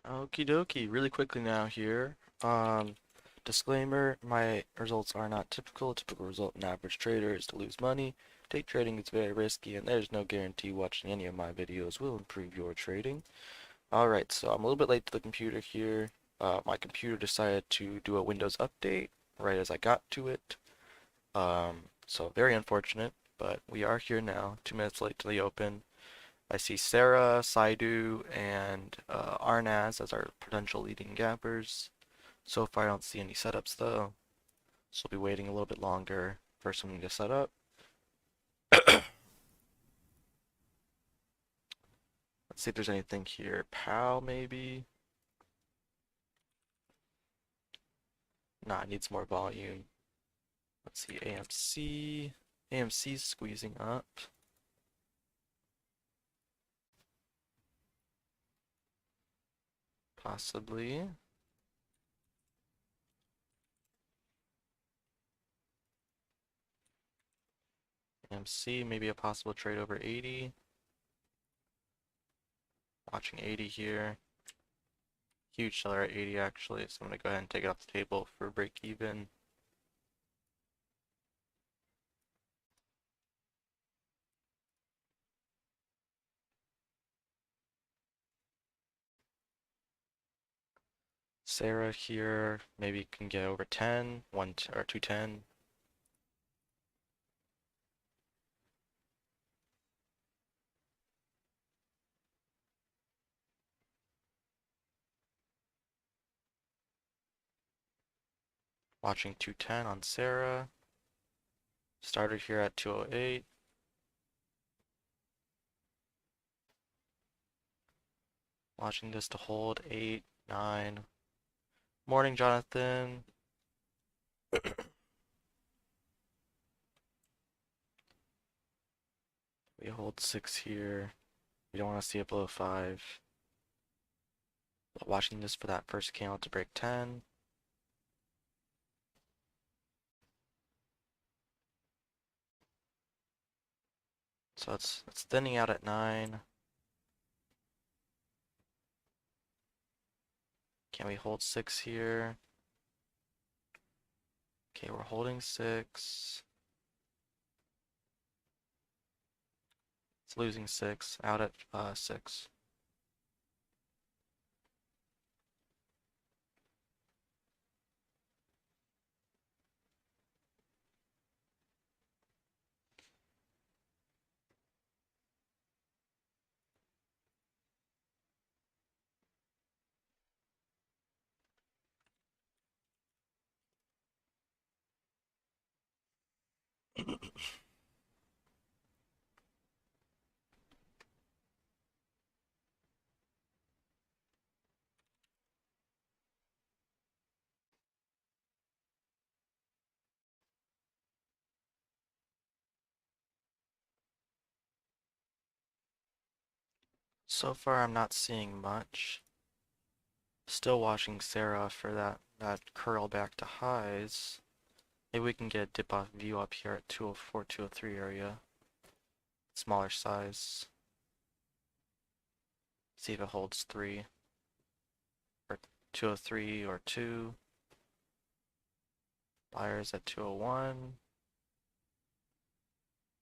Okie dokie, really quickly now here. Disclaimer, my results are not typical. A typical result in average trader is to lose money. Day trading is very risky, and there's no guarantee watching any of my videos will improve your trading. Alright, so I'm a little bit late to the computer here. My computer decided to do a Windows update right as I got to it. So very unfortunate, but we are here now, 2 minutes late to the open. I see Sarah, Saidu, and Arnaz as our potential leading gappers. So far I don't see any setups though, so we'll be waiting a little bit longer for something to set up. Let's see if there's anything here. PAL maybe? Nah, it needs more volume. Let's see, AMC. AMC's squeezing up. Possibly. AMC, maybe a possible trade over 80. Watching 80 here. Huge seller at 80 actually, so I'm going to go ahead and take it off the table for break even. Sarah here, maybe can get over 10, or 210. Watching 210 on Sarah. Started here at 208. Watching this to hold 8, 9. Morning, Jonathan. We hold 6 here. We don't want to see it below 5. But watching this for that first candle to break 10. So it's thinning out at 9. Can we hold 6 here? Okay, we're holding 6. It's losing 6, out at 6. So far I'm not seeing much. Still watching Sarah for that curl back to highs. Maybe we can get a dip off view up here at 204, 203 area. Smaller size. See if it holds 3. Or 203 or 2. Buyers at 201.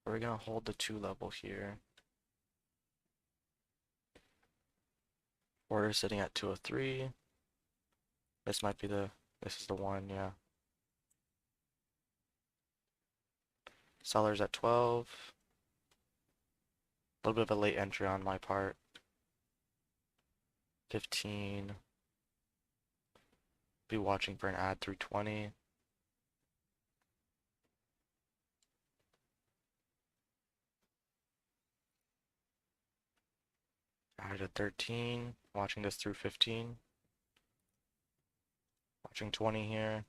Are we gonna hold the 2 level here? Order sitting at 203. This might be this is the one, yeah. Sellers at 12. A little bit of a late entry on my part. 15. Be watching for an ad through 20. Added at 13. Watching this through 15. Watching 20 here.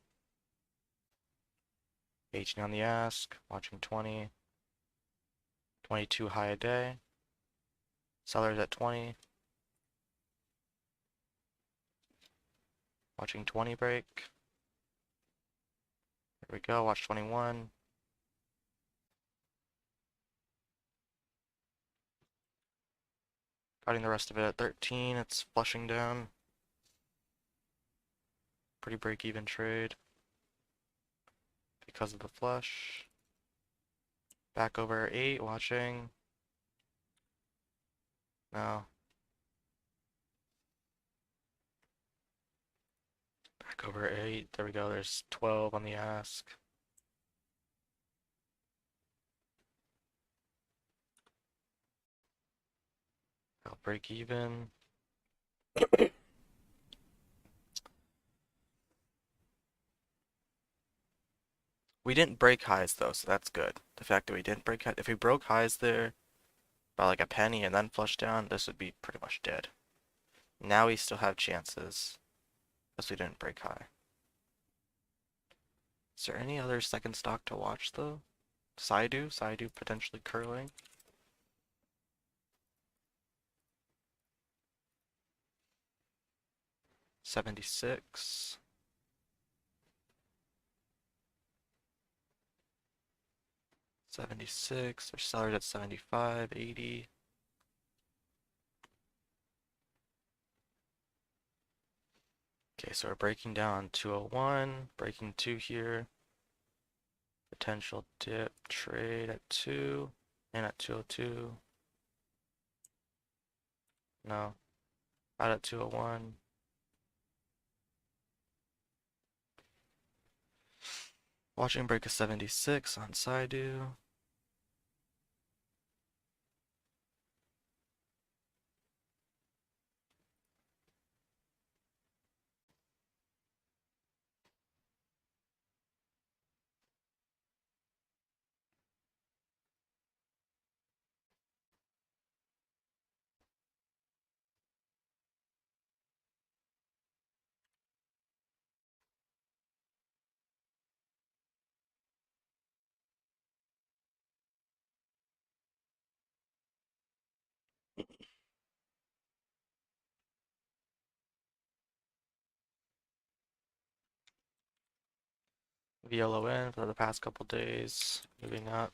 18 on the ask. Watching 20. 22 high a day. Sellers at 20. Watching 20 break. There we go, watch 21. Cutting the rest of it at 13, it's flushing down. Pretty break-even trade because of the flush. Back over 8, watching. No. Back over 8. There we go. There's 12 on the ask. I'll break even. We didn't break highs though, so that's good. The fact that we didn't break highs. If we broke highs there by like a penny and then flushed down, this would be pretty much dead. Now we still have chances because we didn't break high. Is there any other second stock to watch though? Saidu potentially curling. $76. $76. There's sellers at 75, 80. Okay, so we're breaking down 201, breaking 2 here. Potential dip trade at 2 and at 202. No, out at 201. Watching break a 76 on Saidu. VLON for the past couple days, moving up.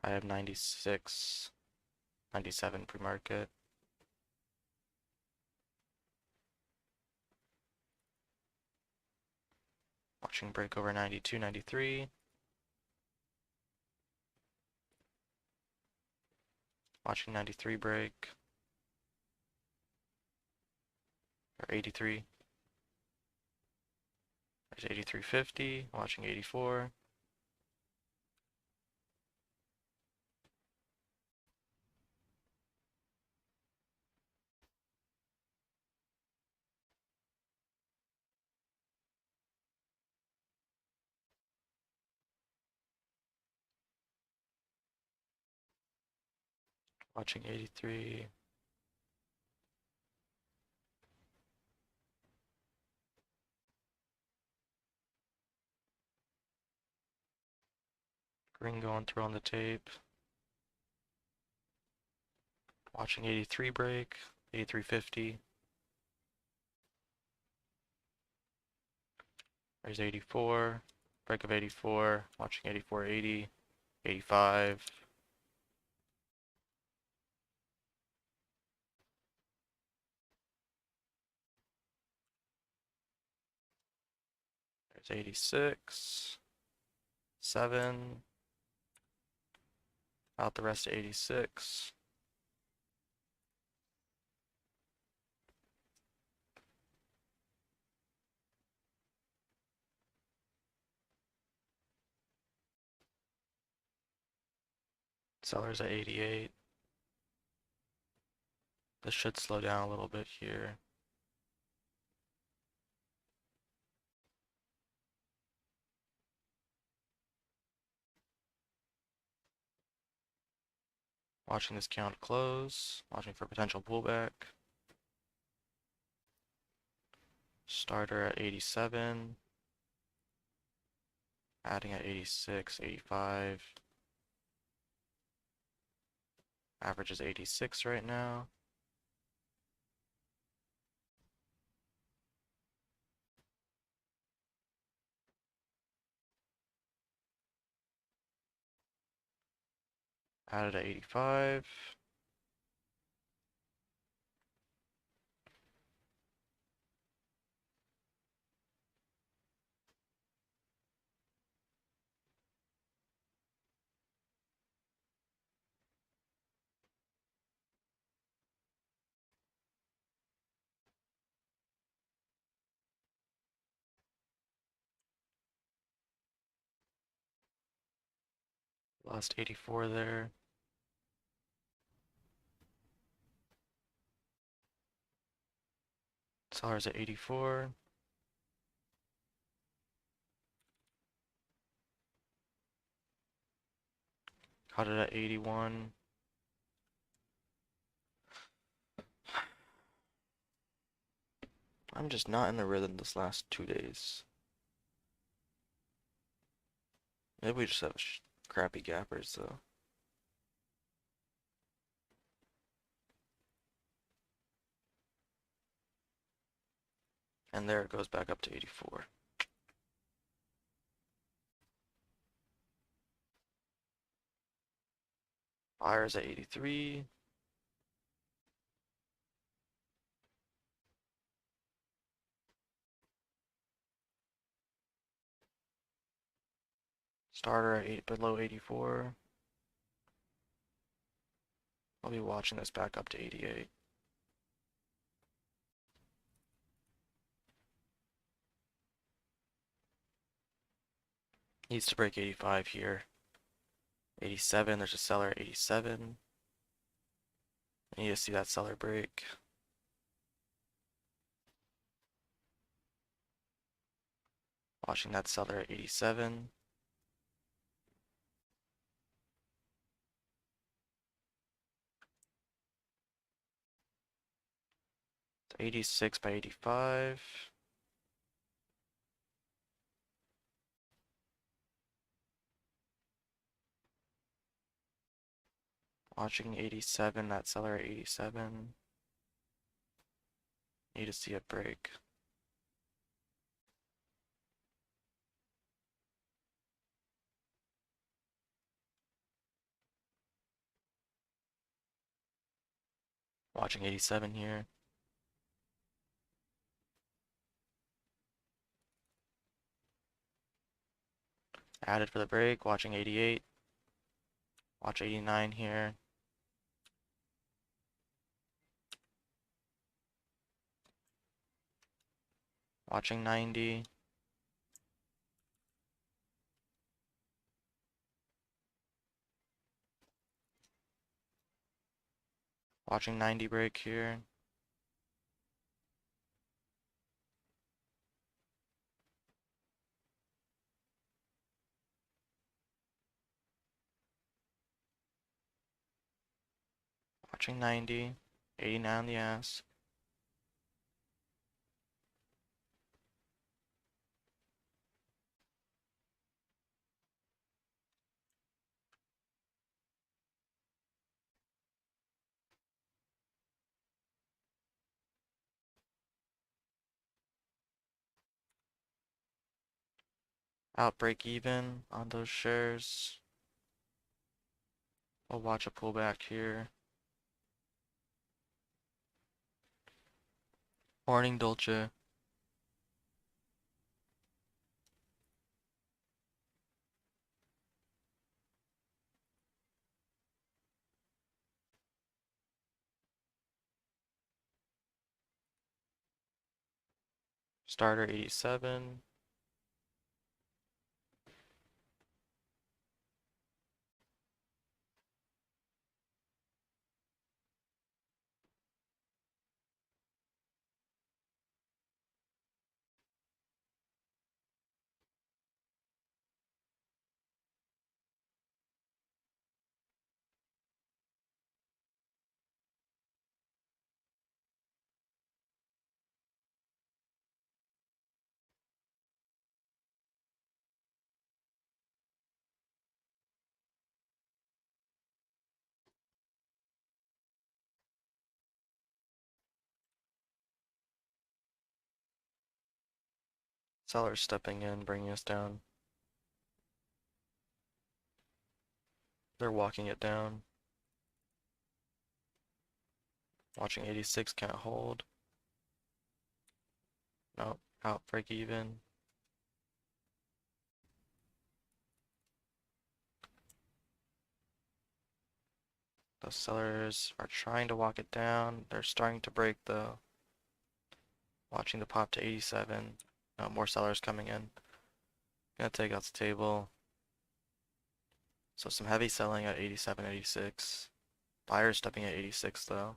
I have 96, 97 pre-market. Watching break over 92, 93. Watching 93 break. Or 83. There's 83.50. Watching 84. Watching 83. Green going through on the tape. Watching 83 break. 83.50. There's 84. Break of 84. Watching 84.80. 85. There's 86. 7. Out the rest of 86. Sellers at 88. This should slow down a little bit here. Watching this count close. Watching for potential pullback. Starter at 87. Adding at 86, 85. Average is 86 right now. Added at 85. Lost 84 there. Sellers at 84. Caught it at 81. I'm just not in the rhythm this last 2 days. Maybe we just have crappy gappers though. And there it goes back up to 84. Buyers at 83. Starter at below 84. I'll be watching this back up to 88. Needs to break 85 here. 87, there's a seller at 87. I need to see that seller break. Watching that seller at 87. It's 86 by 85. Watching 87, that seller at 87. Need to see it break. Watching 87 here. Added for the break, watching 88. Watch 89 here. Watching 90. Watching 90 break here. Watching 90. 89 on the ass. Out break even on those shares. We'll watch a pullback here. Morning Dolce. Starter 87. Sellers stepping in, bringing us down. They're walking it down. Watching 86, can't hold. Nope, out break even. The sellers are trying to walk it down. They're starting to break though. Watching the pop to 87. No, more sellers coming in. Gonna take out the table. So some heavy selling at 87, 86. Buyers stepping at 86 though.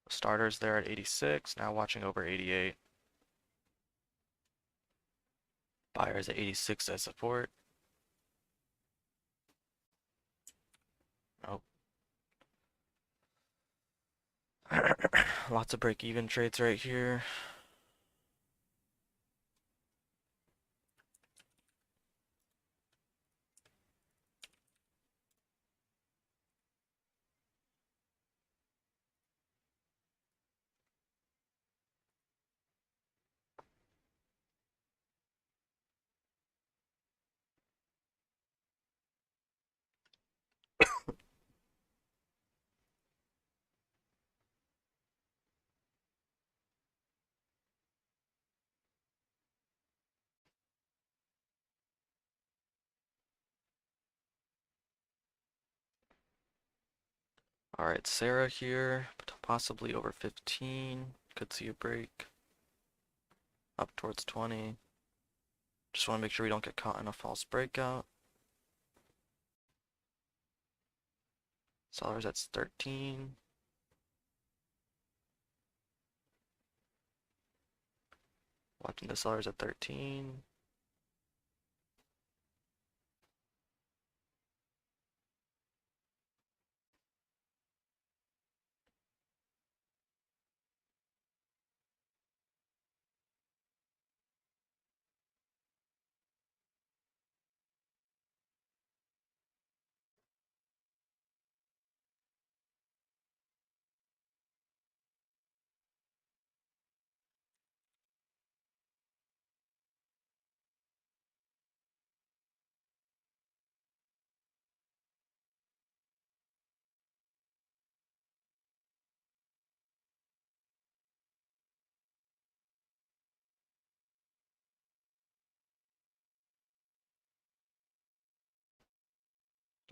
Starters there at 86, now watching over 88. Buyers at 86 as support. Nope. Lots of break-even trades right here. Alright, Sarah here, possibly over 15. Could see a break. Up towards 20. Just want to make sure we don't get caught in a false breakout. Sellers at 13. Watching the sellers at 13.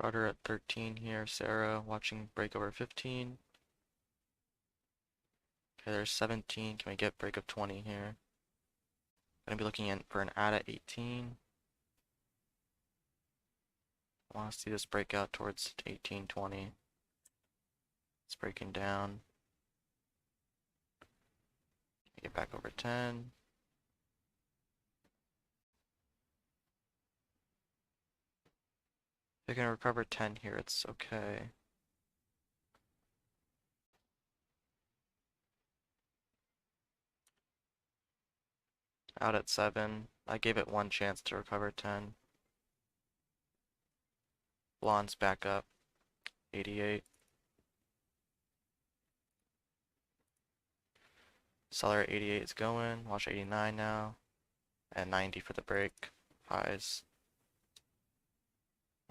Starter at 13 here, Sarah watching break over 15. Okay, there's 17. Can we get break of 20 here? Gonna be looking in for an add at 18. I want to see this break out towards 18, 20. It's breaking down. Get back over 10. If we can recover 10 here, it's okay. Out at 7. I gave it one chance to recover 10. Blonde's back up. 88. Seller at 88 is going. Watch 89 now. And 90 for the break. Highs.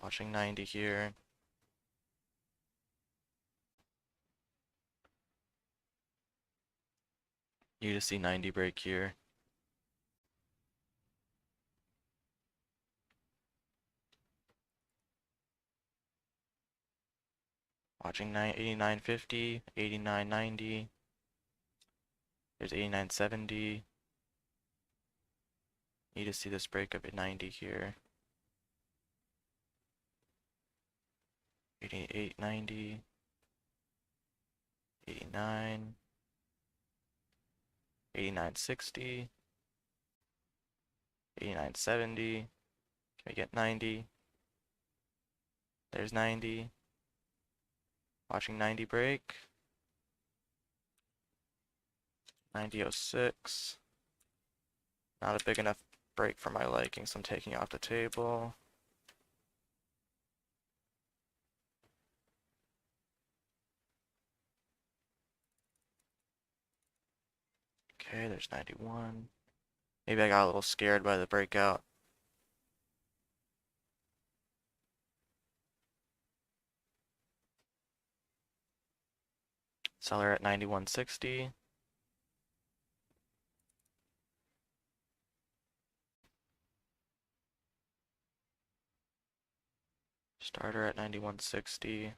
Watching 90 here. You just see 90 break here. Watching 89.50, 89.90. There's 89.70. Need to see this break up at 90 here. 88.90. 89. 89.60. 89.70. Can we get 90? There's 90. Watching 90 break. 90.06. Not a big enough break for my liking, so I'm taking it off the table. Okay, there's 91. Maybe I got a little scared by the breakout. Seller at 91.60. Starter at 91.60.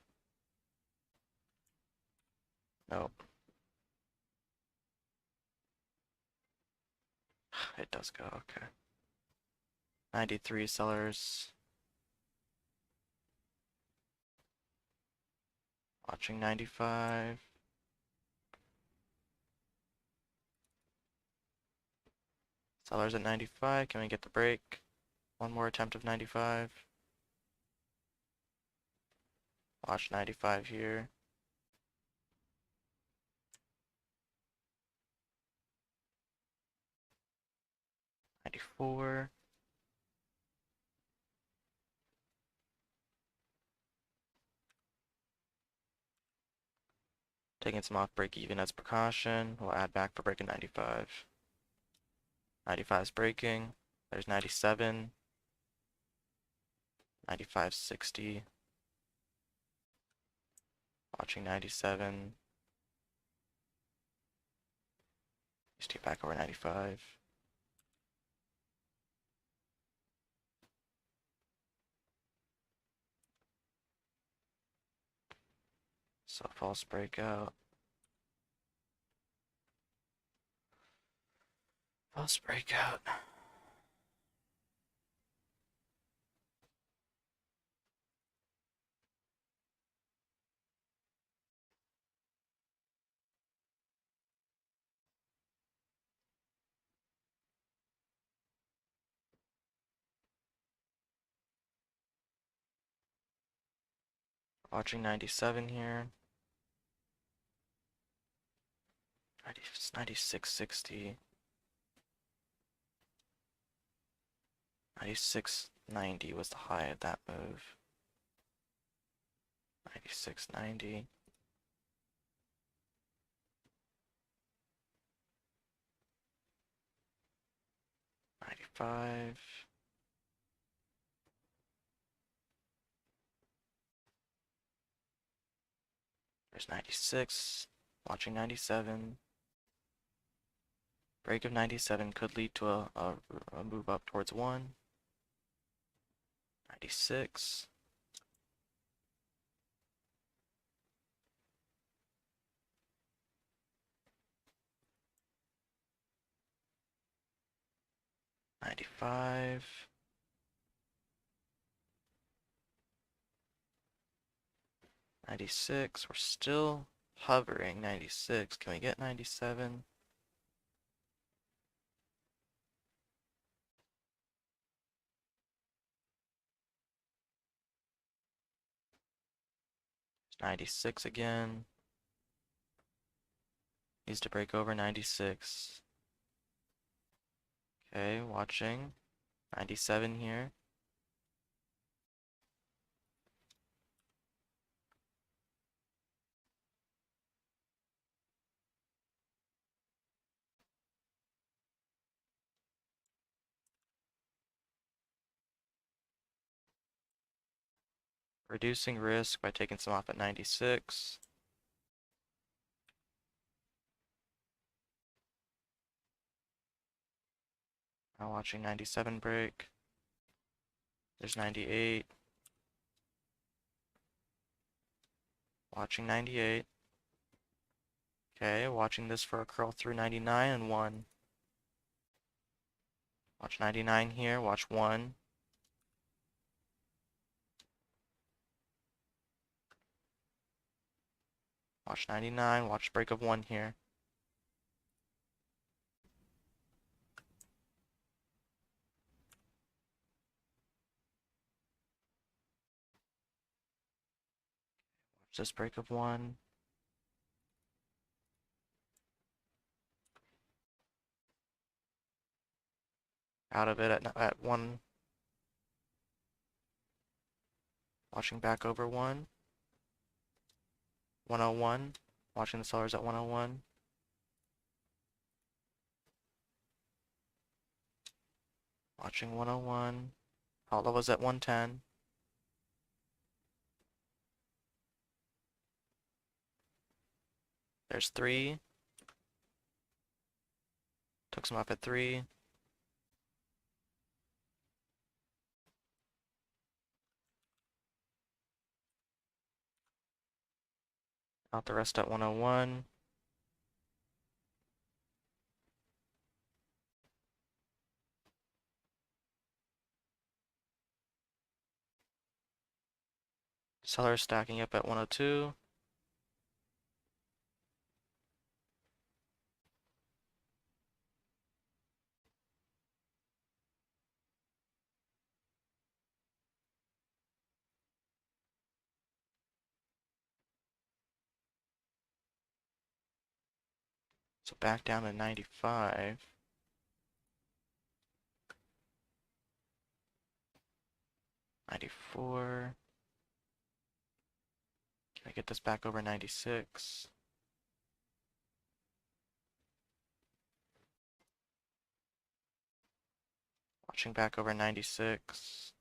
Nope. It does go, okay. 93 sellers. Watching 95. Sellers at 95. Can we get the break? One more attempt of 95. Watch 95 here. 94. Taking some off break even as precaution. We'll add back for breaking 95. 95 is breaking. There's 97. 95.60. Watching 97. Just get back over 95. So false breakout. False breakout. Watching 97 here. 96.60. 96.90 was the high of that move. 96.90. 95. There's 96. Watching 97. Break of 97 could lead to a move up towards 1. 96. 95. 96. We're still hovering 96. Can we get 97? There's 96 again. Needs to break over 96. Okay, watching 97 here. Reducing risk by taking some off at 96. Now watching 97 break. There's 98. Watching 98. Okay, watching this for a curl through 99 and 1. Watch 99 here, watch 1. Watch 99, watch break of 1 here. Watch this break of 1. Out of it at 1. Watching back over 1. 101. Watching the sellers at 101. Watching 101. All levels at 110. There's 3. Took some off at 3. Out the rest at 101. Seller stacking up at 102. So back down to 95. 94. Can I get this back over 96? Watching back over 96.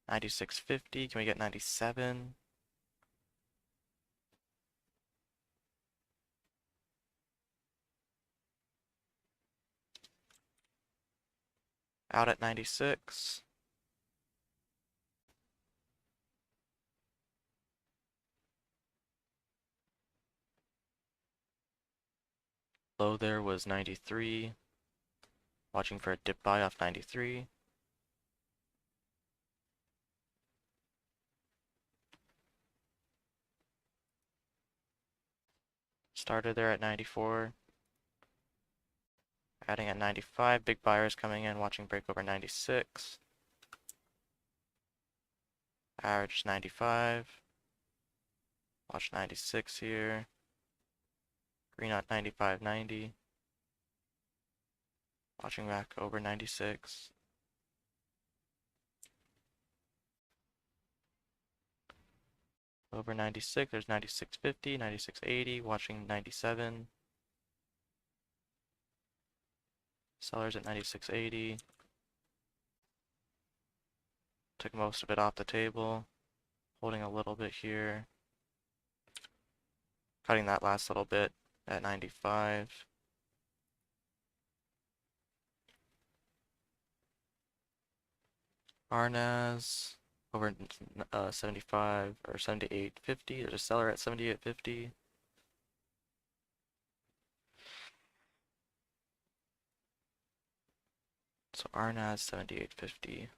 96.50. Can we get 97? Out at 96. Low there was 93. Watching for a dip buy off 93. Started there at 94. Adding at 95. Big buyers coming in, watching break over 96. Average 95. Watch 96 here. Green at 95.90. Watching back over 96. Over 96, there's 96.50, 96.80, watching 97. Sellers at 96.80. Took most of it off the table. Holding a little bit here. Cutting that last little bit at 95. RNAS over 75 or 78.50. There's a seller at 78.50. So RNAS 78.50.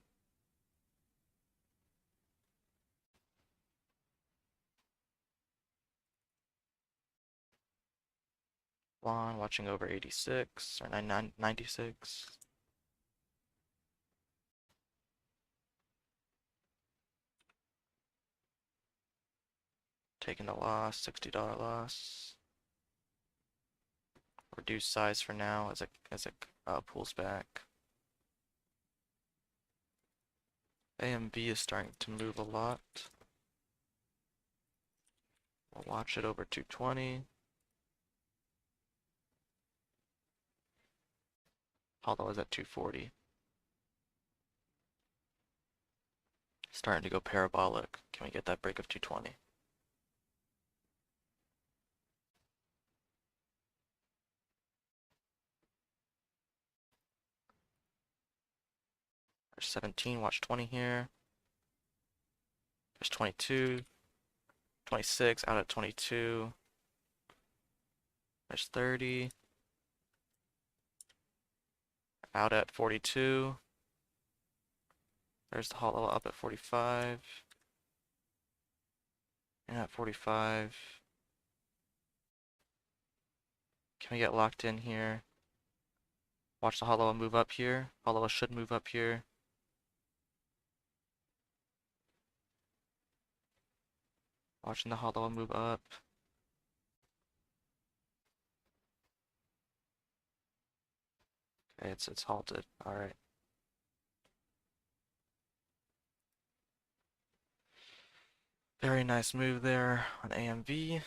Blonde watching over 86 or 96. Taking the loss, $60 loss. Reduce size for now as it pulls back. AMB is starting to move a lot. We'll watch it over 220. Although it's at 240. Starting to go parabolic. Can we get that break of 220? There's 17, watch 20 here. There's 22, 26, out at 22. There's 30. Out at 42. There's the hollow up at 45. And at 45. Can we get locked in here? Watch the hollow move up here. Hollow should move up here. Watching the hollow move up. Okay, it's halted. Alright. Very nice move there on AMV.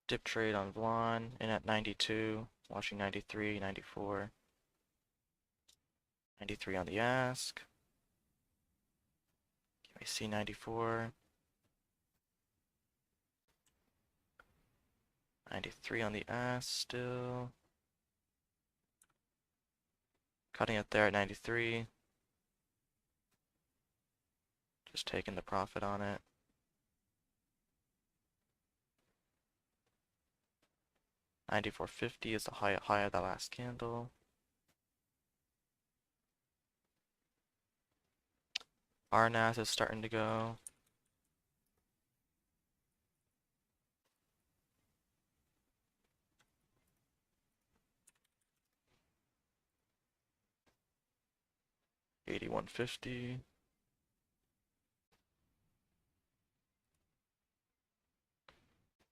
Dip trade on Vlon in at 92, watching 93, 94. 93 on the ask. Can we see 94? 93 on the ask still. Cutting it there at 93. Just taking the profit on it. 94.50 is the high of the last candle. RNAS is starting to go. $81.50.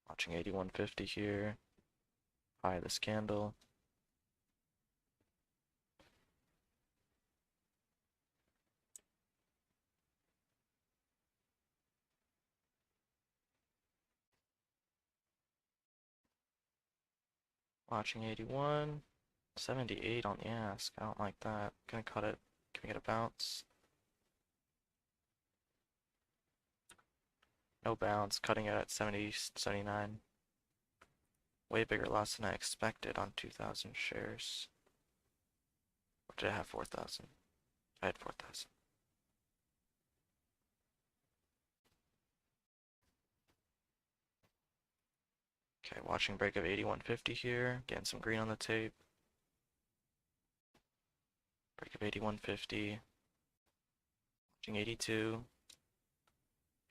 Watching 81.50 here. High of this candle. Watching 81. 78 on the ask. I don't like that. Gonna cut it. Can we get a bounce? No bounce. Cutting it at 70, 79. Way bigger loss than I expected on 2,000 shares. Or did I have 4,000? I had 4,000. Okay, watching break of 81.50 here. Getting some green on the tape. Break of 81.50. Watching 82.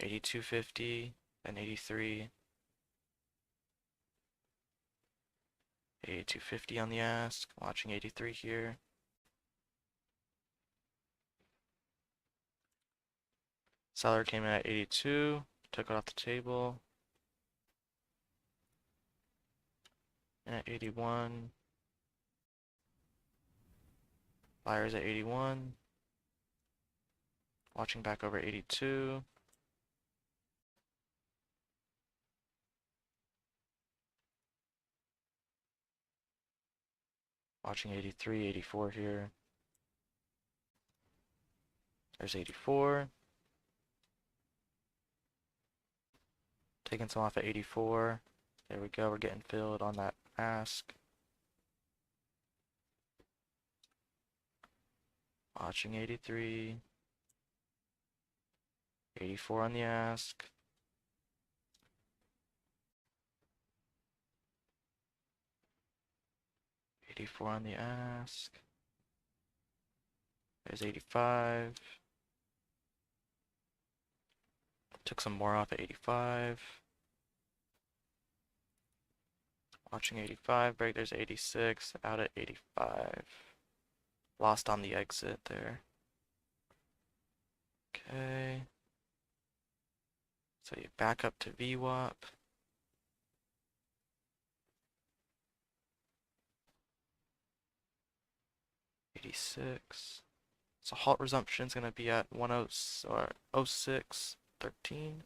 82.50. Then 83. 82.50 on the ask. Watching 83 here. Seller came in at 82. Took it off the table. And at 81. Buyers at 81. Watching back over 82. Watching 83, 84 here. There's 84. Taking some off at 84. There we go, we're getting filled on that ask. Watching 83. 84 on the ask. $84 on the ask. There's 85. Took some more off at 85. Watching 85 break, there's 86, out at 85. Lost on the exit there. Okay. So you back up to VWAP. $86. So halt resumption is going to be at 06.13.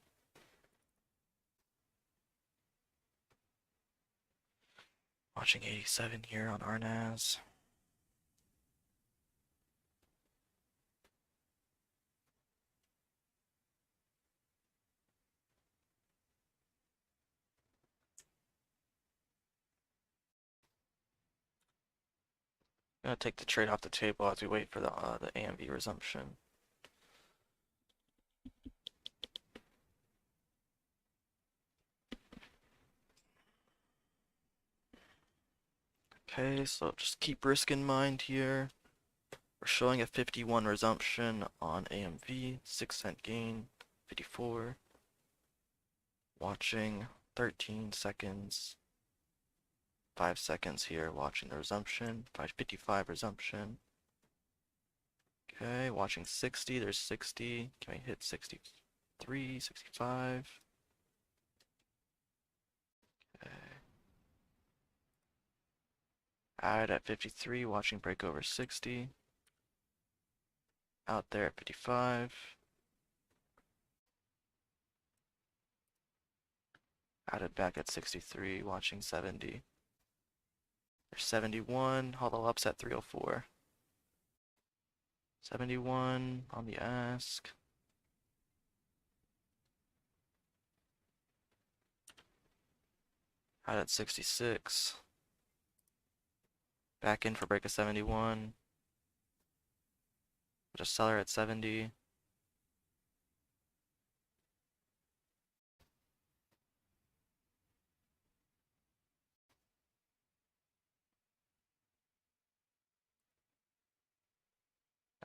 Watching 87 here on RNAS. I'm gonna take the trade off the table as we wait for the AMV resumption. Okay, so just keep risk in mind here. We're showing a 51 resumption on AMV, 6-cent gain, 54. Watching 13 seconds, 5 seconds here, watching the resumption, 5:55 resumption. Okay, watching 60, there's 60. Can we hit 63, 65? Okay. Add at 53, watching break over 60. Out there at 55. Added back at 63, watching 70. There's 71, huddle ups at 304. 71 on the ask. Out at 66. Back in for break of 71. Just seller at 70.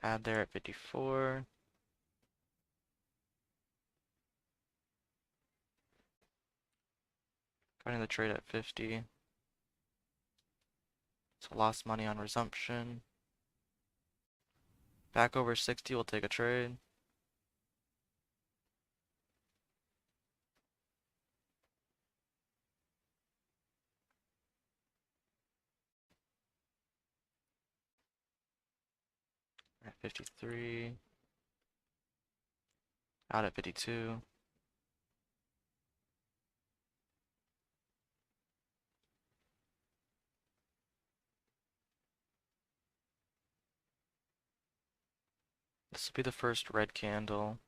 Add there at 54. Cutting the trade at 50. So lost money on resumption. Back over 60, we'll take a trade. At 53. Out at 52. This will be the first red candle.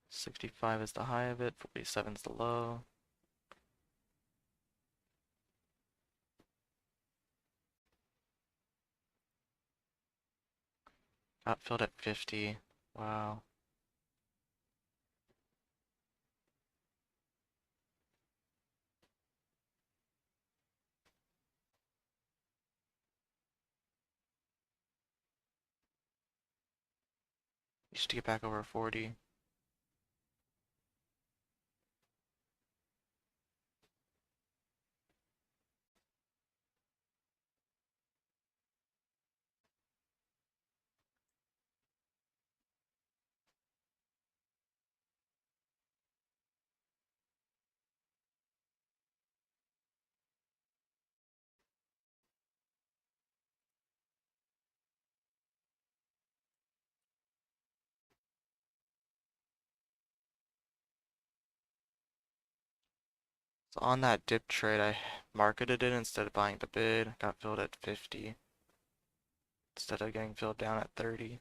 65 is the high of it, 47 is the low. Got filled at 50. Wow. Used to get back over 40. So on that dip trade, I marketed it instead of buying the bid. Got filled at 50 instead of getting filled down at 30.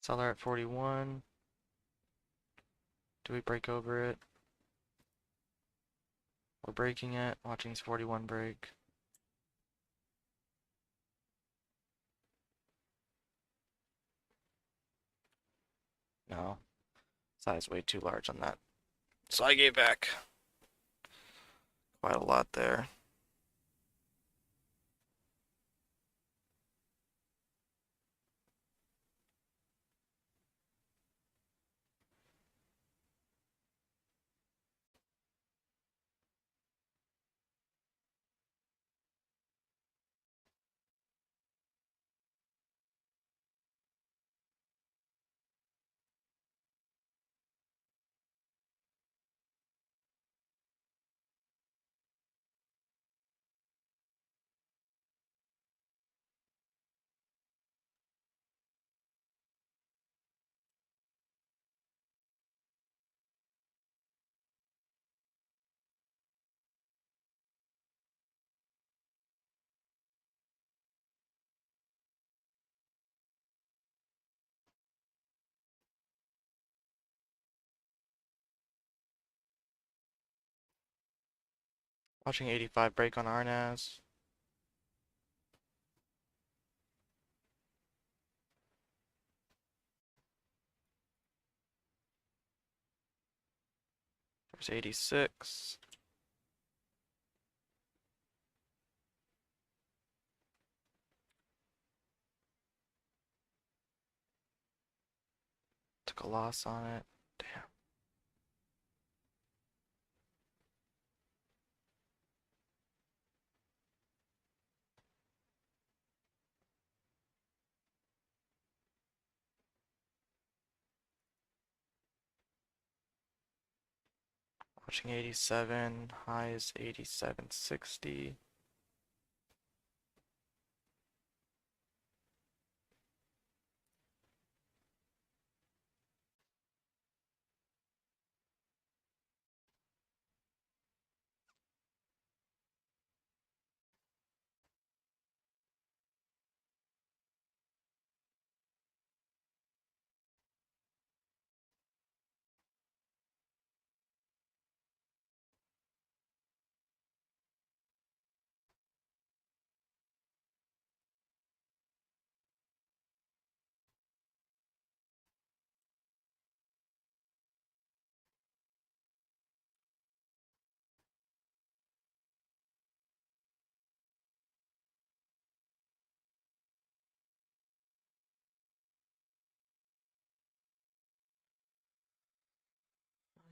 Seller at 41. Do we break over it? We're breaking it. Watching 41 break. No. Size way too large on that. So I gave back quite a lot there. Watching 85 break on RNAS. There's 86. Took a loss on it. Damn. Watching 87. High is 87.60.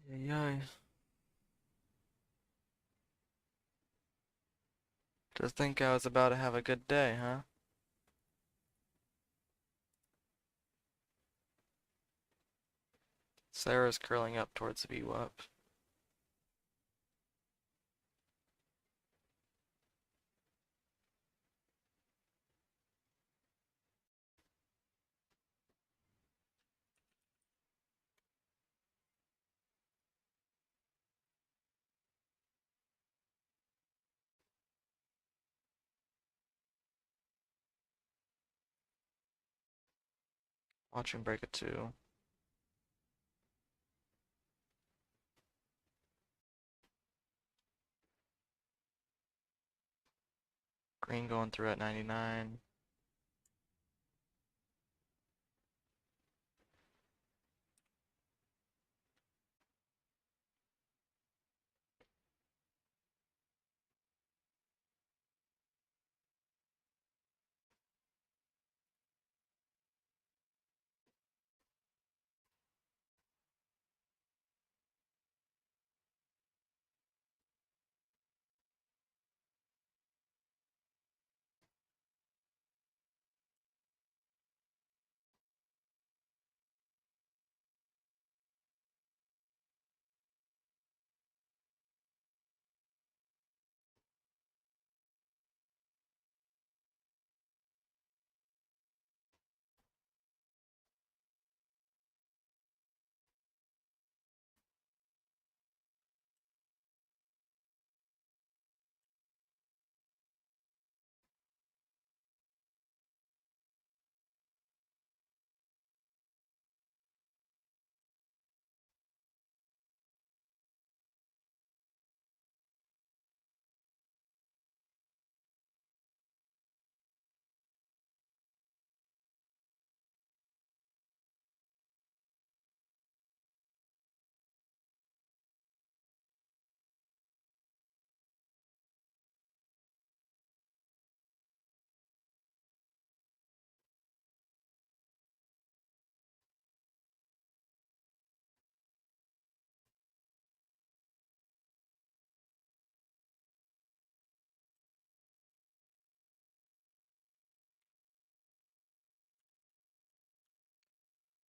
Yeah. Just think I was about to have a good day, huh? Sarah's curling up towards the VWAP. Watch him break a two. Green going through at 99.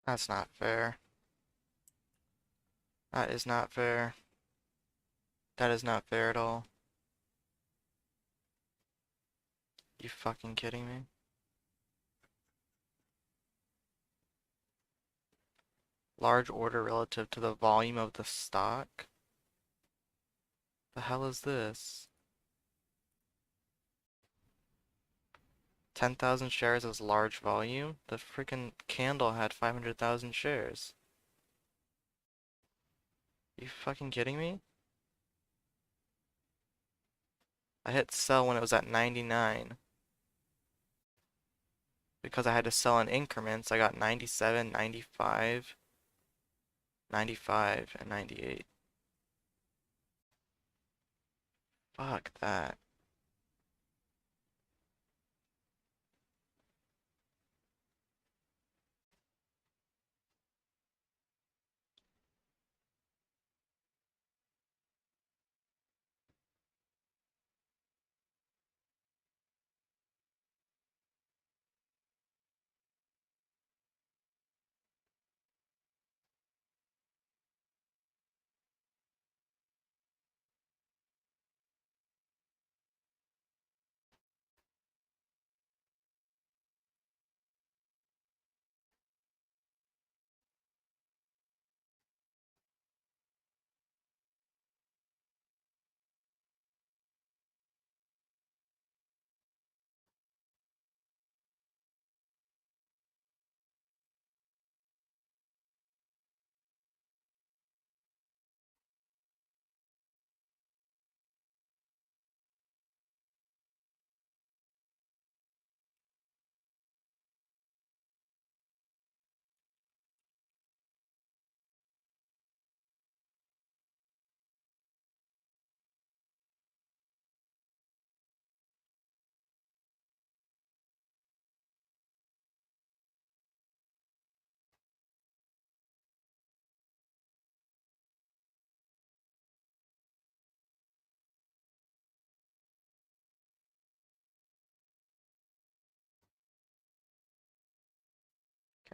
That's not fair. That is not fair. That is not fair at all. You fucking kidding me? Large order relative to the volume of the stock? The hell is this? 10,000 shares is large volume? The freaking candle had 500,000 shares. You fucking kidding me? I hit sell when it was at 99. Because I had to sell in increments, I got 97, 95, 95, and 98. Fuck that.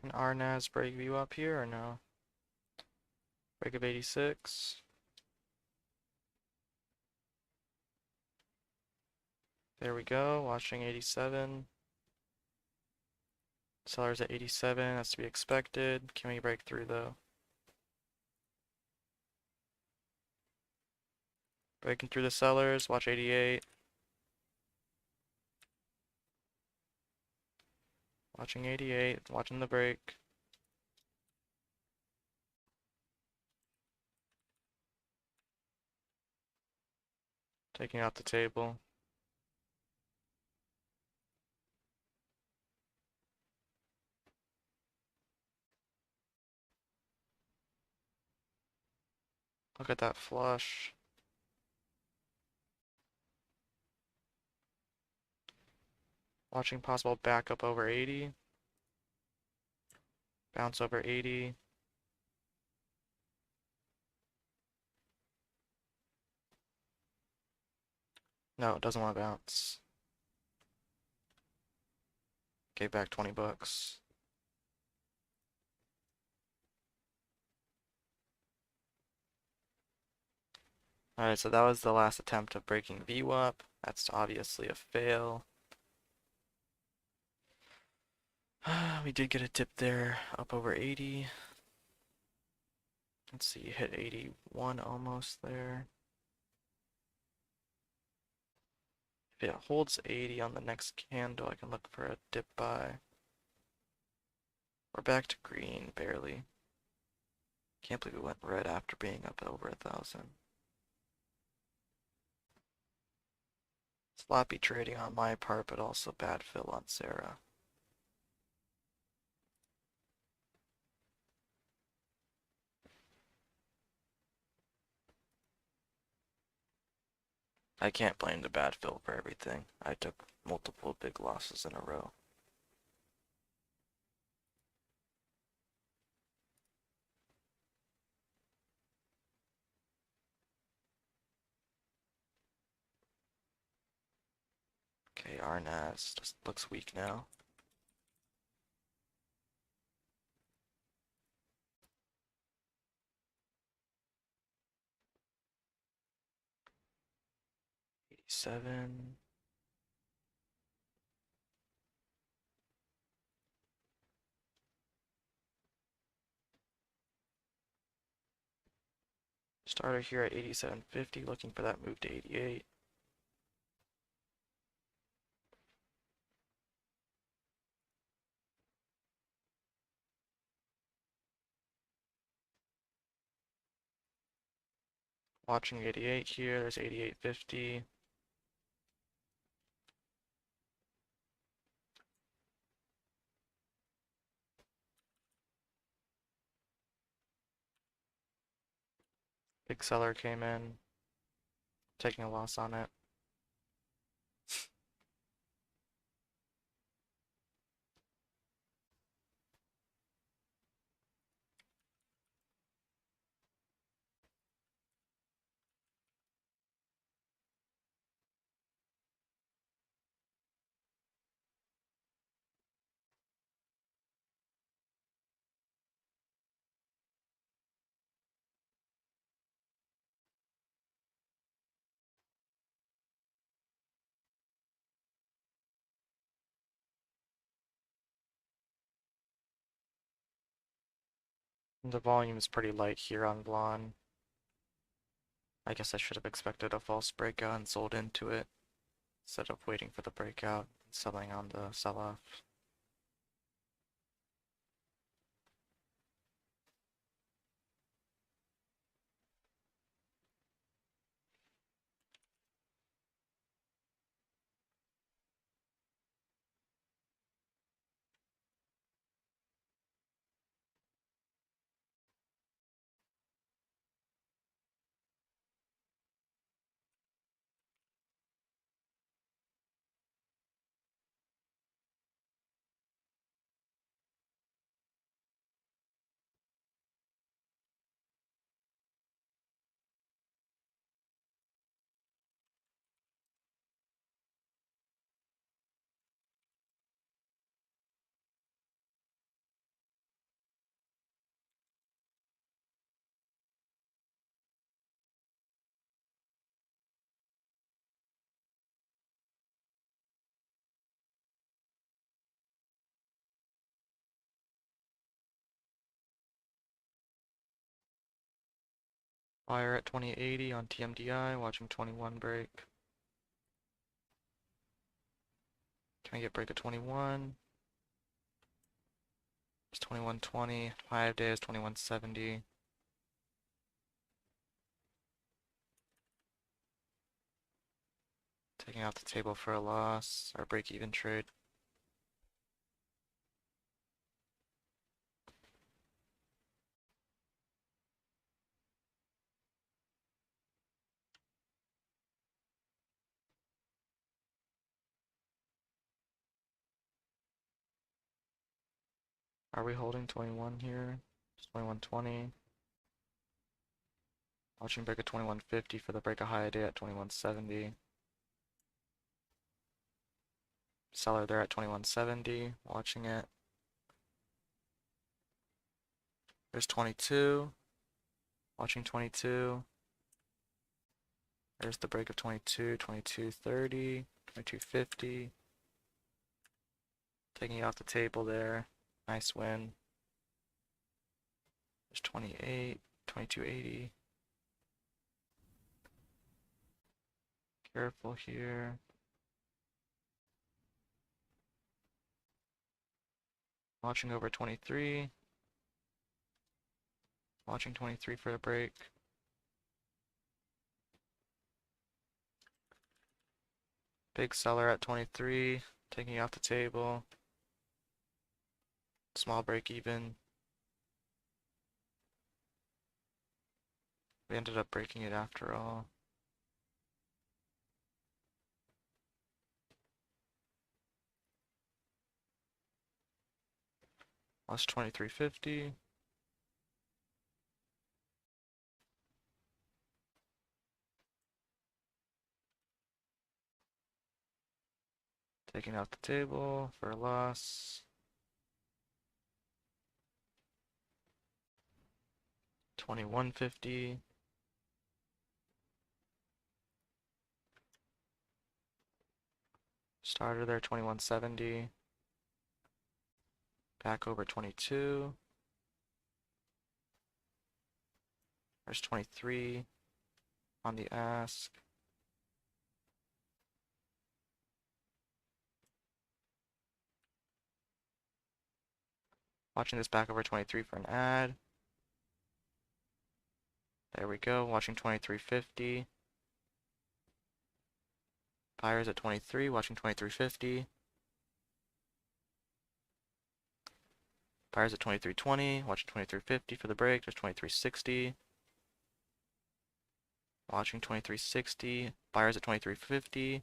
Can RNAS break view up here or no? Break of 86. There we go, watching 87. Seller's at 87, that's to be expected. Can we break through though? Breaking through the sellers, watch 88. Watching 88, watching the break. Taking out the table. Look at that flush. Watching possible backup over 80. Bounce over 80. No, it doesn't want to bounce. Gave back 20 bucks. Alright, so that was the last attempt of breaking VWAP. That's obviously a fail. We did get a tip there, up over 80. Let's see, hit 81 almost there. If it holds 80 on the next candle, I can look for a dip buy. We're back to green, barely. Can't believe we went red after being up over 1,000. Sloppy trading on my part, but also bad fill on Sarah. I can't blame the bad fill for everything. I took multiple big losses in a row. Okay, RNAS just looks weak now. '87. Starter here at 87.50, looking for that move to 88. Watching 88 here, there's 88.50. Big seller came in, taking a loss on it. The volume is pretty light here on blonde. I guess I should have expected a false breakout and sold into it, instead of waiting for the breakout and selling on the sell-off. Buyer at 2080 on TMDI, watching 21 break. Can I get break at 21? It's 2120. 5-day is 2170. Taking out the table for a loss, or break-even trade. Are we holding 21 here? It's 2120. Watching break at 2150 for the break of high day at 2170. Seller there at 2170. Watching it. There's 22. Watching 22. There's the break of 22, 2230, 2250. Taking it off the table there. Nice win. There's 28, 2280. Careful here. Watching over 23. Watching 23 for a break. Big seller at 23. Taking it off the table. Small break even. We ended up breaking it after all. Lost 2350. Taking out the table for a loss. 2150. Starter there 2170. Back over 22. There's 23 on the ask. Watching this back over 23 for an ad. There we go, watching 2350. Buyers at 23, watching 2350. Buyers at 2320, watching 2350 for the break. There's 2360. Watching 2360. Buyers at 2350.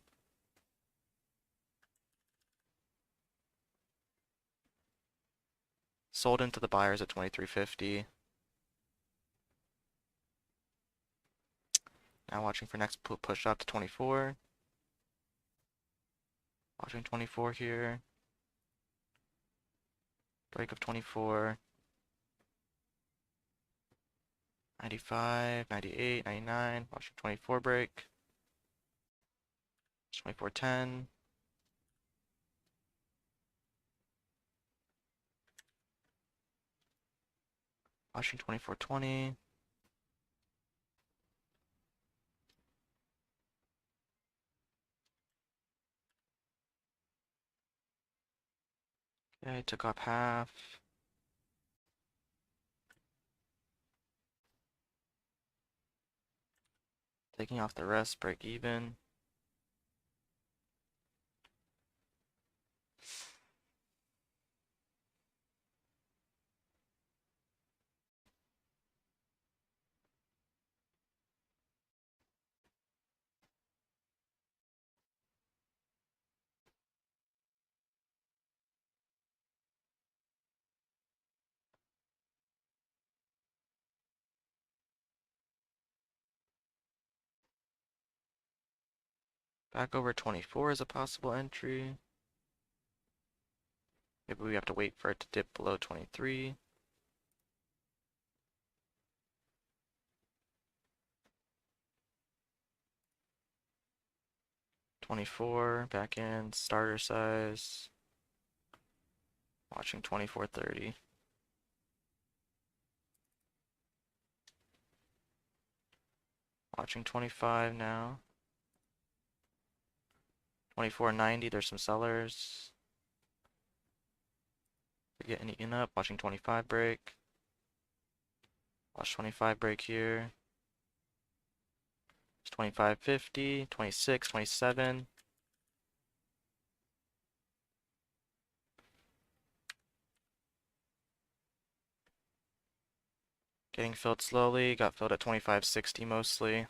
Sold into the buyers at 2350. Now watching for next push up to 24. Watching 24 here. Break of 24. 95, 98, 99. Watching 24 break. 2410. Watching 2420. Okay, took up half. Taking off the rest, break even. Back over 24 is a possible entry. Maybe we have to wait for it to dip below 23. $24, back in, starter size. Watching 24.30. Watching 25 now. 24.90, there's some sellers. We're getting eaten up. Watching 25 break. Watch 25 break here. It's 25.50, 26, 27. Getting filled slowly. Got filled at 25.60 mostly.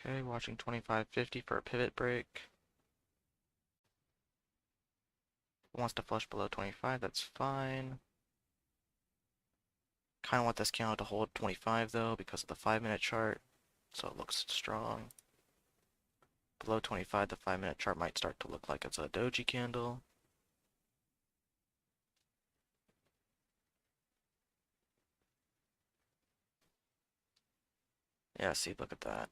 Okay, watching 25.50 for a pivot break. Wants to flush below 25, that's fine. Kind of want this candle to hold 25 though because of the 5-minute chart, so it looks strong. Below 25, the 5-minute chart might start to look like it's a doji candle. Yeah, see, look at that.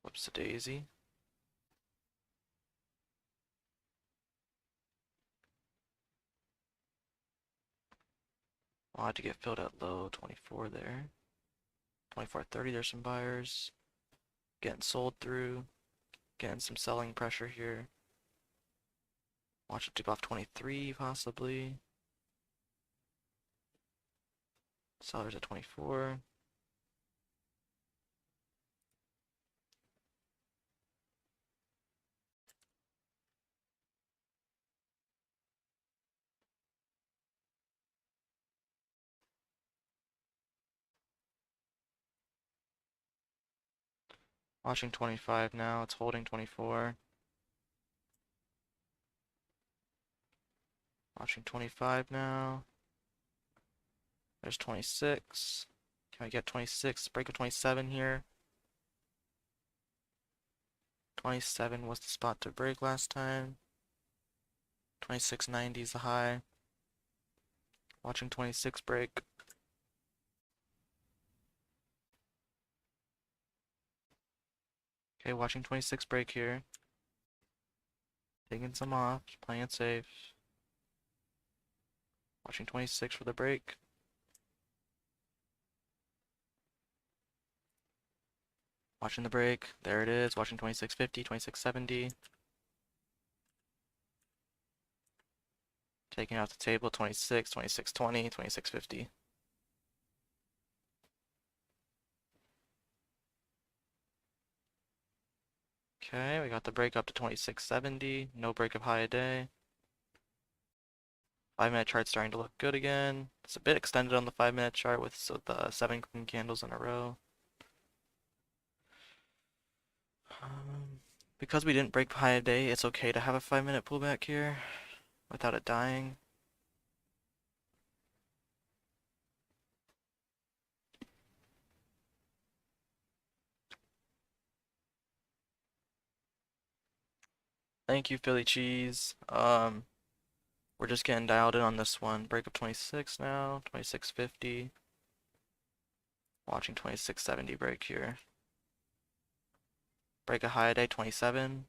Whoops a daisy. I'll have to get filled at low 24 there. 24.30, there's some buyers. Getting sold through. Getting some selling pressure here. Watch it dip off 23 possibly. Sellers at 24. Watching 25 now, it's holding 24. Watching 25 now. There's 26. Can I get 26? Break of 27 here. 27 was the spot to break last time. 26.90 is the high. Watching 26 break. Okay, watching 26 break here. Taking some off, playing it safe. Watching 26 for the break. Watching the break. There it is. Watching 26.50, 26.70. Taking it off the table. 26, 26.20, 26.50. Okay, we got the break up to 26.70. No break of high a day. 5-minute chart starting to look good again. It's a bit extended on the 5-minute chart with the 7 green candles in a row. Because we didn't break high a day, it's okay to have a 5-minute pullback here without it dying. Thank you, Philly Cheese. We're just getting dialed in on this one. Break of 26 now, 26.50. Watching 26.70 break here. Break a high a day, 27.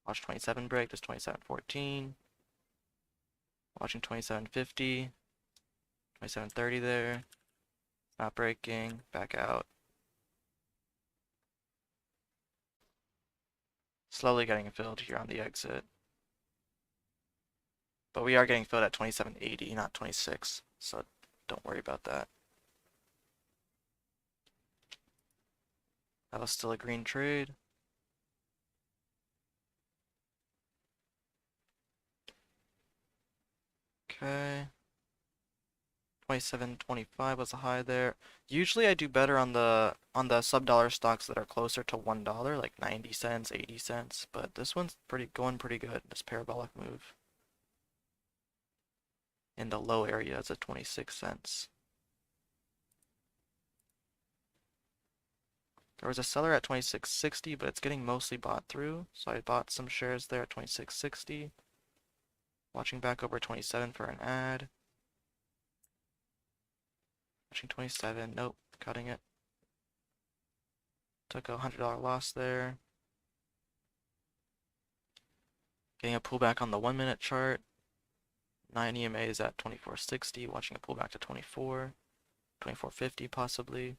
Watch 27 break, just 27.14. Watching 27.50. 27.30 there. Not breaking, back out. Slowly getting filled here on the exit. But we are getting filled at 27.80, not 26, so don't worry about that. That was still a green trade. Okay. 27.25 was a high there. Usually I do better on the sub-dollar stocks that are closer to $1, like 90 cents, 80 cents, but this one's going pretty good, this parabolic move. In the low area is at 26 cents. There was a seller at 26.60, but it's getting mostly bought through, so I bought some shares there at 26.60. Watching back over 27 for an ad. Watching 27, nope, cutting it. Took a $100 loss there. Getting a pullback on the 1 minute chart. 9 EMA is at 24.60, watching a pullback to 24, 24.50 possibly.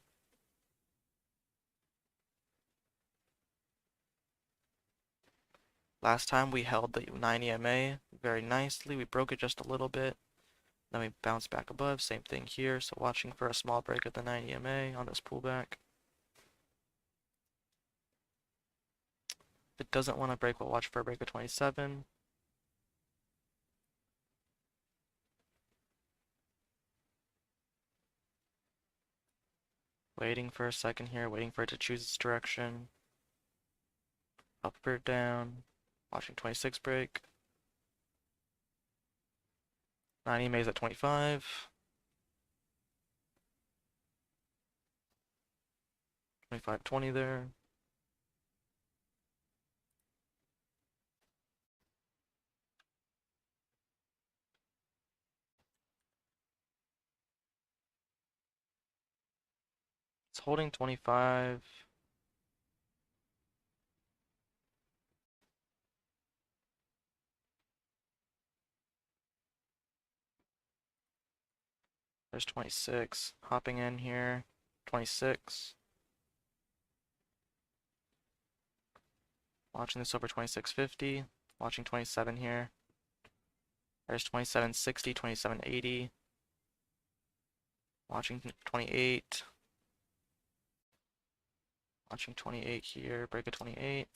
Last time we held the 9 EMA very nicely. We broke it just a little bit. Then we bounced back above. Same thing here. So watching for a small break at the 9 EMA on this pullback. If it doesn't want to break, we'll watch for a break of 27. Waiting for a second here, waiting for it to choose its direction. Up or down. Watching 26 break. 9 EMA's at 25. 25.20 there. It's holding 25. There's 26. Hopping in here. 26. Watching this over 26.50. Watching 27 here. There's 27.60, 27.80. Watching 28. Watching 28 here. Break of 28.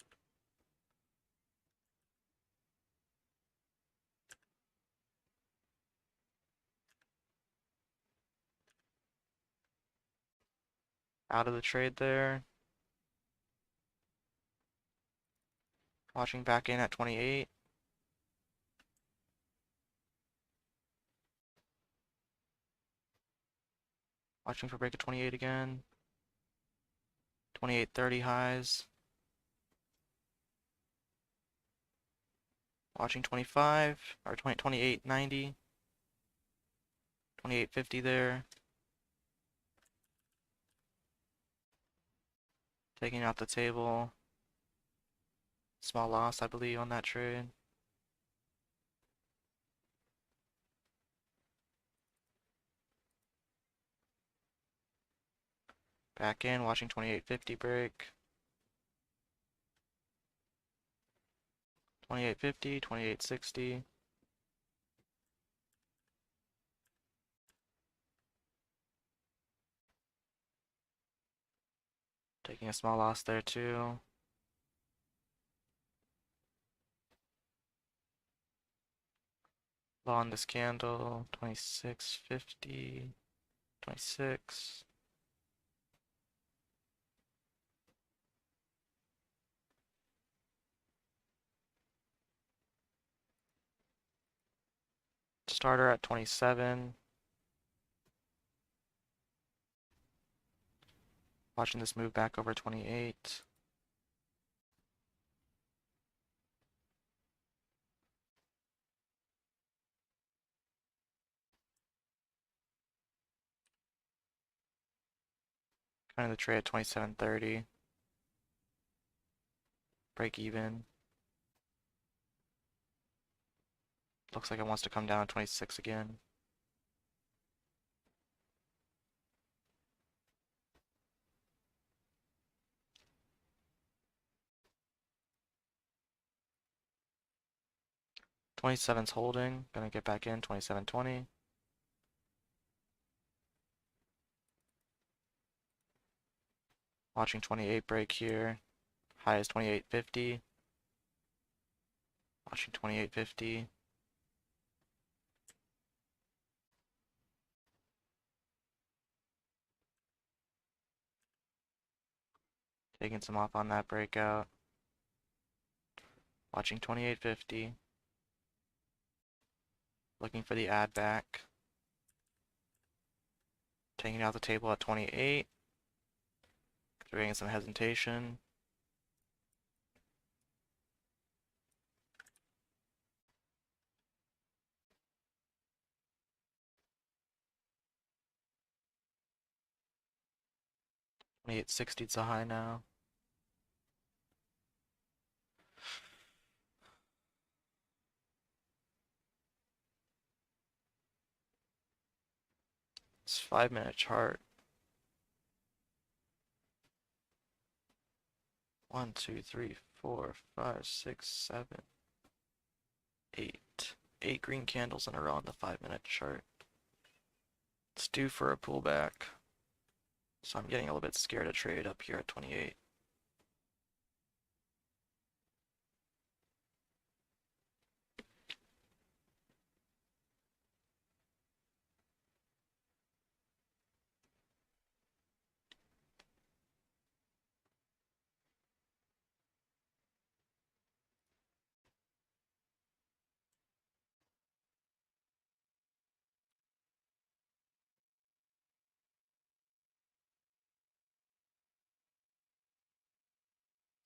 Out of the trade there. Watching back in at 28. Watching for break of 28 again. 28.30 highs. Watching 25, or 28.90. 28.50 there. Taking out the table. Small loss, I believe, on that trade. Back in, watching 28.50 break. 28.50, 28.60. Taking a small loss there too. Low on this candle, 26.50, 26. Starter at 27. Watching this move back over 28. Kind of the trade at 27.30. Break even. Looks like it wants to come down to 26 again. '27's holding. Gonna get back in 27.20. Watching 28 break here. High is 28.50. Watching 28.50. Taking some off on that breakout. Watching 28.50. Looking for the add back. Taking out the table at 28. We're getting some hesitation. 2860 is a high now. It's 5 minute chart. 1, 2, 3, 4, 5, 6, 7, 8. 8 green candles in a row on the 5 minute chart. It's due for a pullback. So I'm getting a little bit scared to trade up here at 28.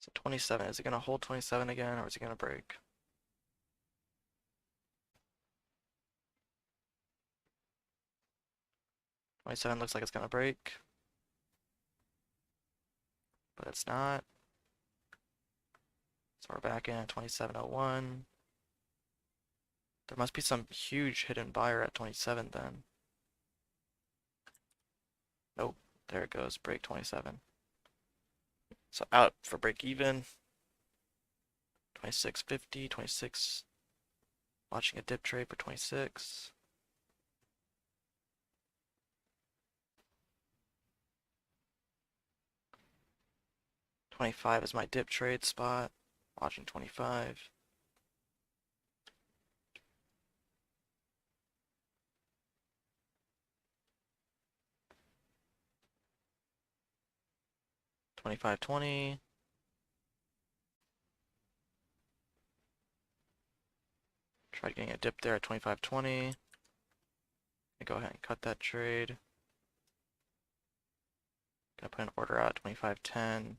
So 27, is it going to hold 27 again, or is it going to break? 27 looks like it's going to break, but it's not. So we're back in at 27.01. There must be some huge hidden buyer at 27 then. Nope, there it goes, break 27. So out for break even. 26.50, 26. Watching a dip trade for 26. $25 is my dip trade spot. Watching 25. $25.20. Tried getting a dip there at 25.20. Go ahead and cut that trade. Gonna put an order out at 25.10.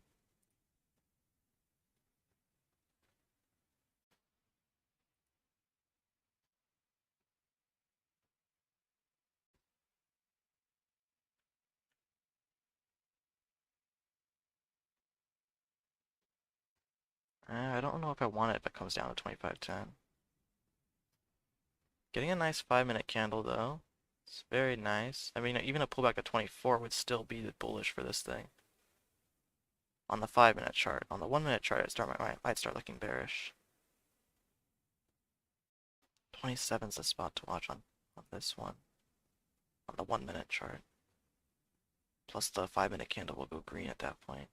I don't know if I want it if it comes down to 25.10. Getting a nice 5 minute candle though. It's very nice. I mean, even a pullback to 24 would still be bullish for this thing. On the 5 minute chart. On the 1 minute chart, might start looking bearish. 27 is the spot to watch on this one. On the 1 minute chart. Plus the 5 minute candle will go green at that point.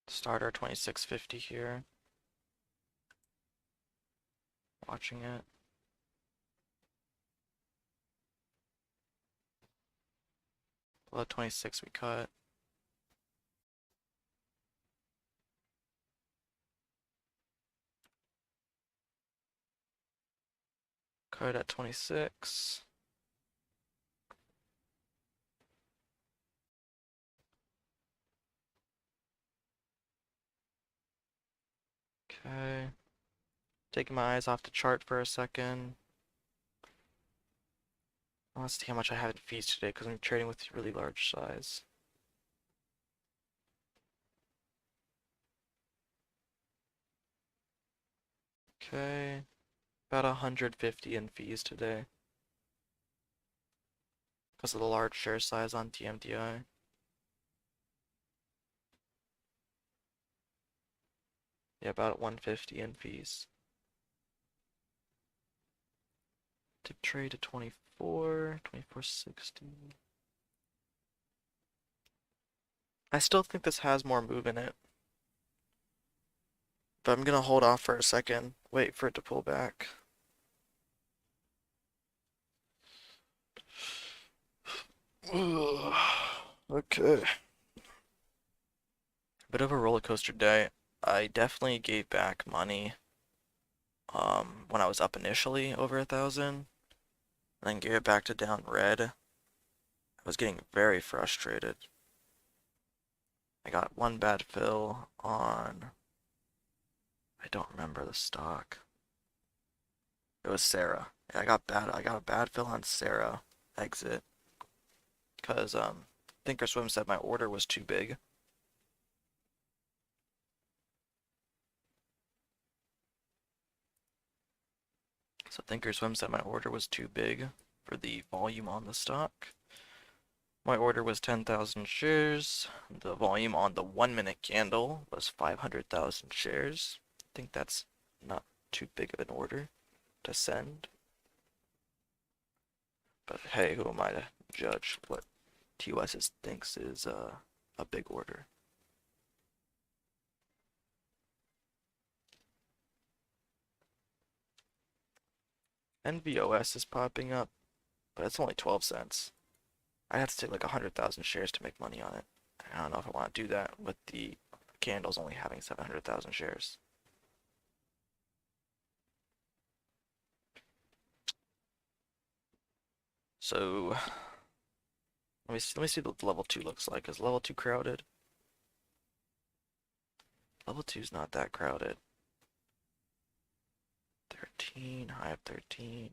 Starter 26.50 here. Watching it. Below 26 we cut. Cut at 26. Okay. Taking my eyes off the chart for a second. Let's see how much I have in fees today because I'm trading with really large size. Okay. About 150 in fees today. Because of the large share size on TMDI. Yeah, about 150 in fees. Dip trade to 24, 24.60. I still think this has more move in it. But I'm gonna hold off for a second, wait for it to pull back. Okay. Bit of a roller coaster day. I definitely gave back money when I was up initially over 1,000, and then gave it back to down red. I was getting very frustrated. I got one bad fill on, I don't remember the stock. It was Sarah. Yeah, I got a bad fill on Sarah exit because Thinkorswim said my order was too big. So Thinkorswim said my order was too big for the volume on the stock. My order was 10,000 shares. The volume on the 1 minute candle was 500,000 shares. I think that's not too big of an order to send. But hey, who am I to judge what TOS thinks is a big order? NVOS is popping up, but it's only 12 cents. I have to take like 100,000 shares to make money on it. I don't know if I want to do that with the candles only having 700,000 shares. So let me see what level 2 looks like. Is level 2 crowded? Level 2 is not that crowded. 13, high of 13.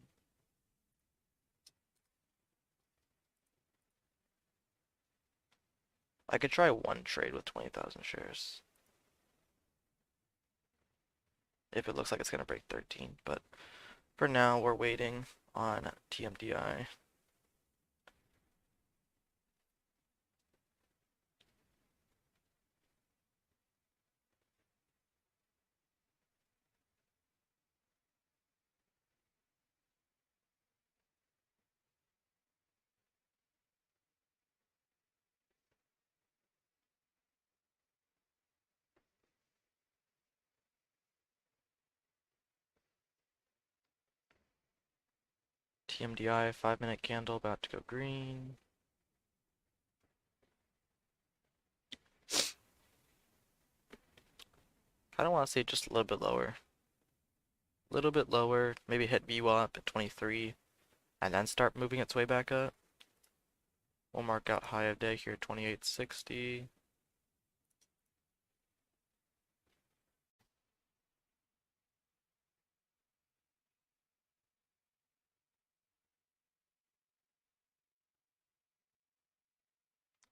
I could try one trade with 20,000 shares. If it looks like it's going to break 13. But for now, we're waiting on TMDI. TMDI, 5 minute candle about to go green. I don't want to say just a little bit lower. A little bit lower, maybe hit VWAP at 23, and then start moving its way back up. We'll mark out high of day here, 2860.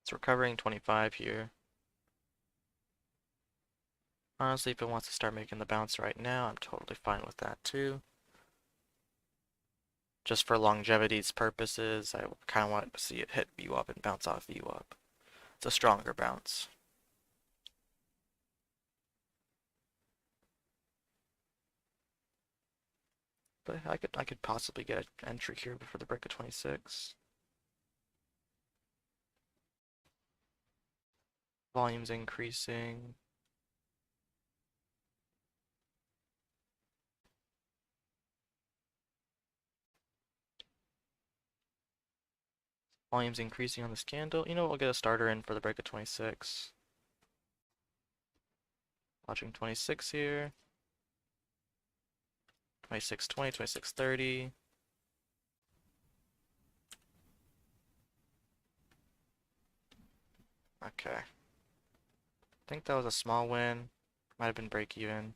It's recovering 25 here. Honestly, if it wants to start making the bounce right now, I'm totally fine with that too. Just for longevity's purposes, I kind of want to see it hit VWAP and bounce off VWAP. It's a stronger bounce. But I could possibly get an entry here before the break of 26. Volume's increasing. Volume's increasing on this candle. You know what, we'll get a starter in for the break of 26. Watching 26 here. 2620, 2630. Okay. I think that was a small win. Might have been break even.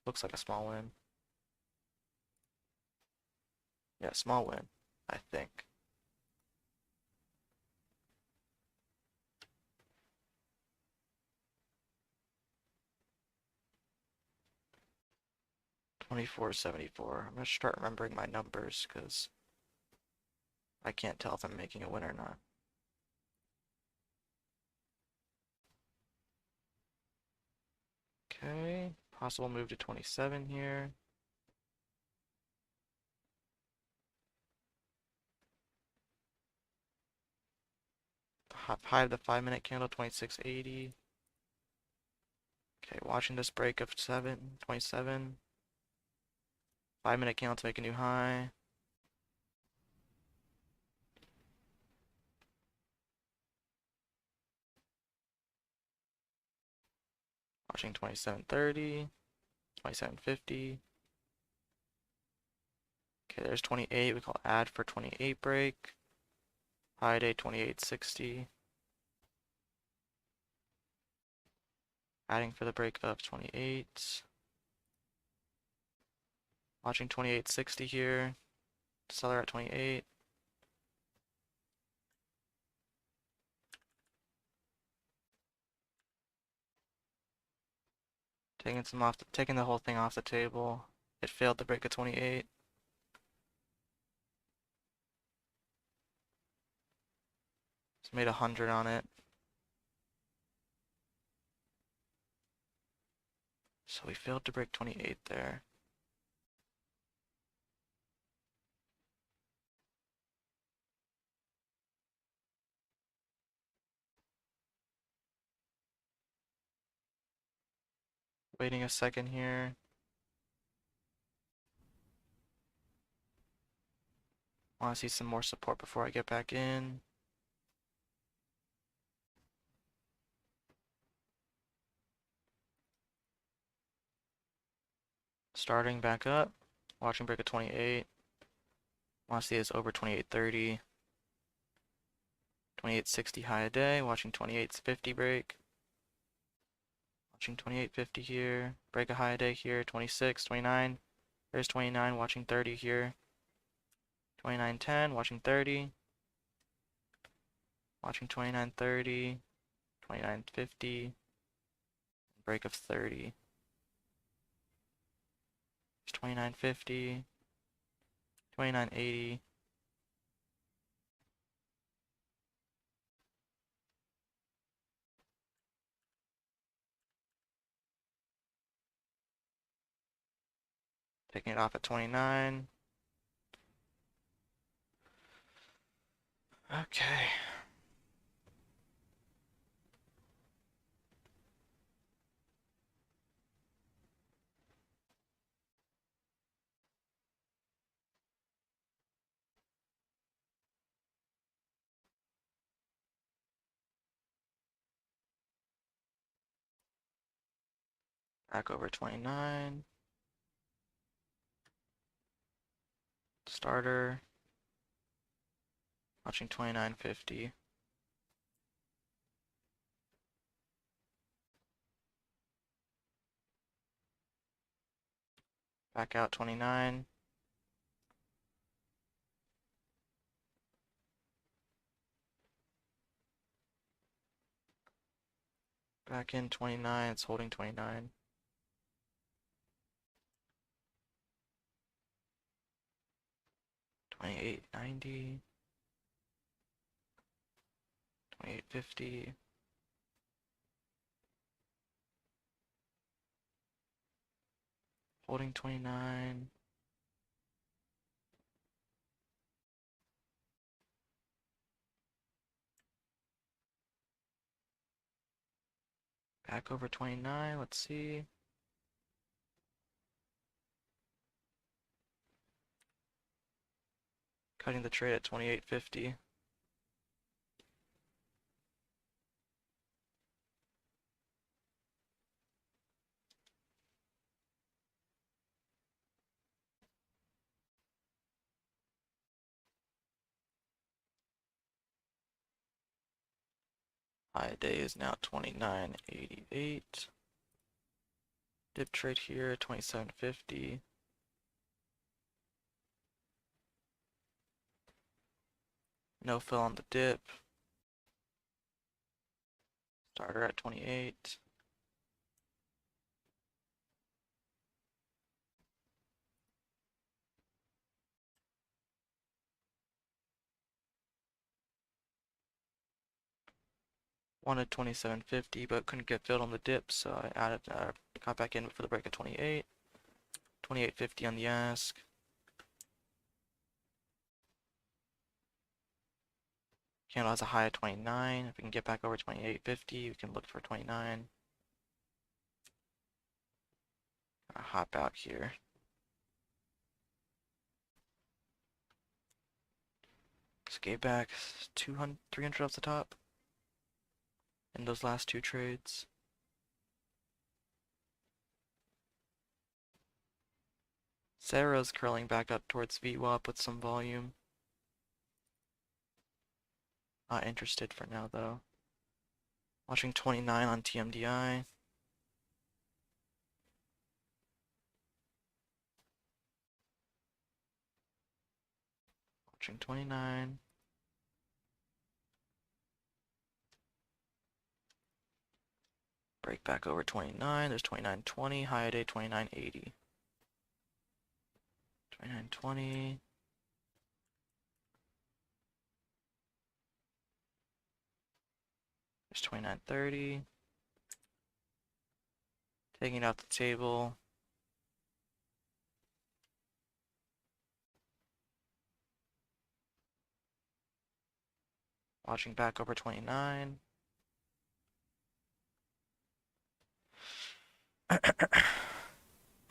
Looks like a small win. Yeah, small win, I think. $24.74. I'm gonna start remembering my numbers because I can't tell if I'm making a win or not. Okay, possible move to 27 here. High of the 5 minute candle, 2680. Okay, watching this break of 27. 5 minute candle to make a new high. Watching 2730, 2750. Okay, there's 28. We call add for 28 break. High day 2860. Adding for the break of 28. Watching 28.60 here. Seller at 28. Taking the whole thing off the table. It failed the break of 28. It's made 100 on it. So we failed to break 28 there. Waiting a second here. Want to see some more support before I get back in. Starting back up. Watching break of 28. Want to see this over 28.30. 28.60 high a day. Watching 28.50 break. Watching 28.50 here. Break a high a day here. 26, 29. There's 29. Watching 30 here. 29.10. Watching 30. Watching 29.30. 29.50. Break of 30. There's 29.50. 29.80. Taking it off at 29. Okay. Back over 29. Starter. Watching 29.50. Back out 29. Back in 29. It's holding 29. 28.90. 28.50. Holding 29. Back over 29. Let's see. Cutting the trade at 28.50. High day is now 29.88. Dip trade here, 27.50. No fill on the dip. Starter at 28. Wanted 27.50, but couldn't get filled on the dip, so I got back in for the break of 28. 28.50 on the ask. Candle has a high of 29. If we can get back over 28.50, we can look for 29. Gotta hop out here. Skate back 200, 300 off the top in those last two trades. Sarah's curling back up towards VWAP with some volume. Not interested for now though. Watching 29 on TMDI. Watching 29. Break back over 29. There's 29.20. High day 29.80. 29.20. There's 29.30. Taking it off the table. Watching back over 29.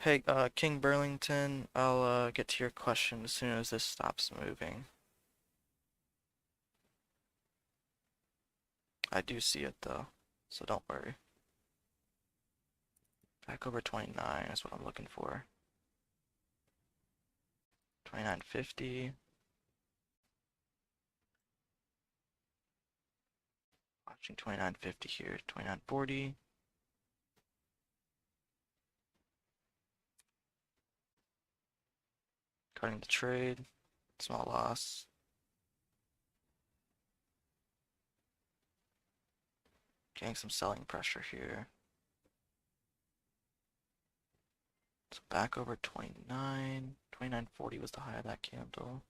Hey, King Burlington, I'll get to your question as soon as this stops moving. I do see it though, so don't worry. Back over 29 is what I'm looking for. 29.50. Watching 29.50 here. 29.40. Cutting the trade. Small loss. Getting some selling pressure here. So back over 29. 29.40 was the high of that candle.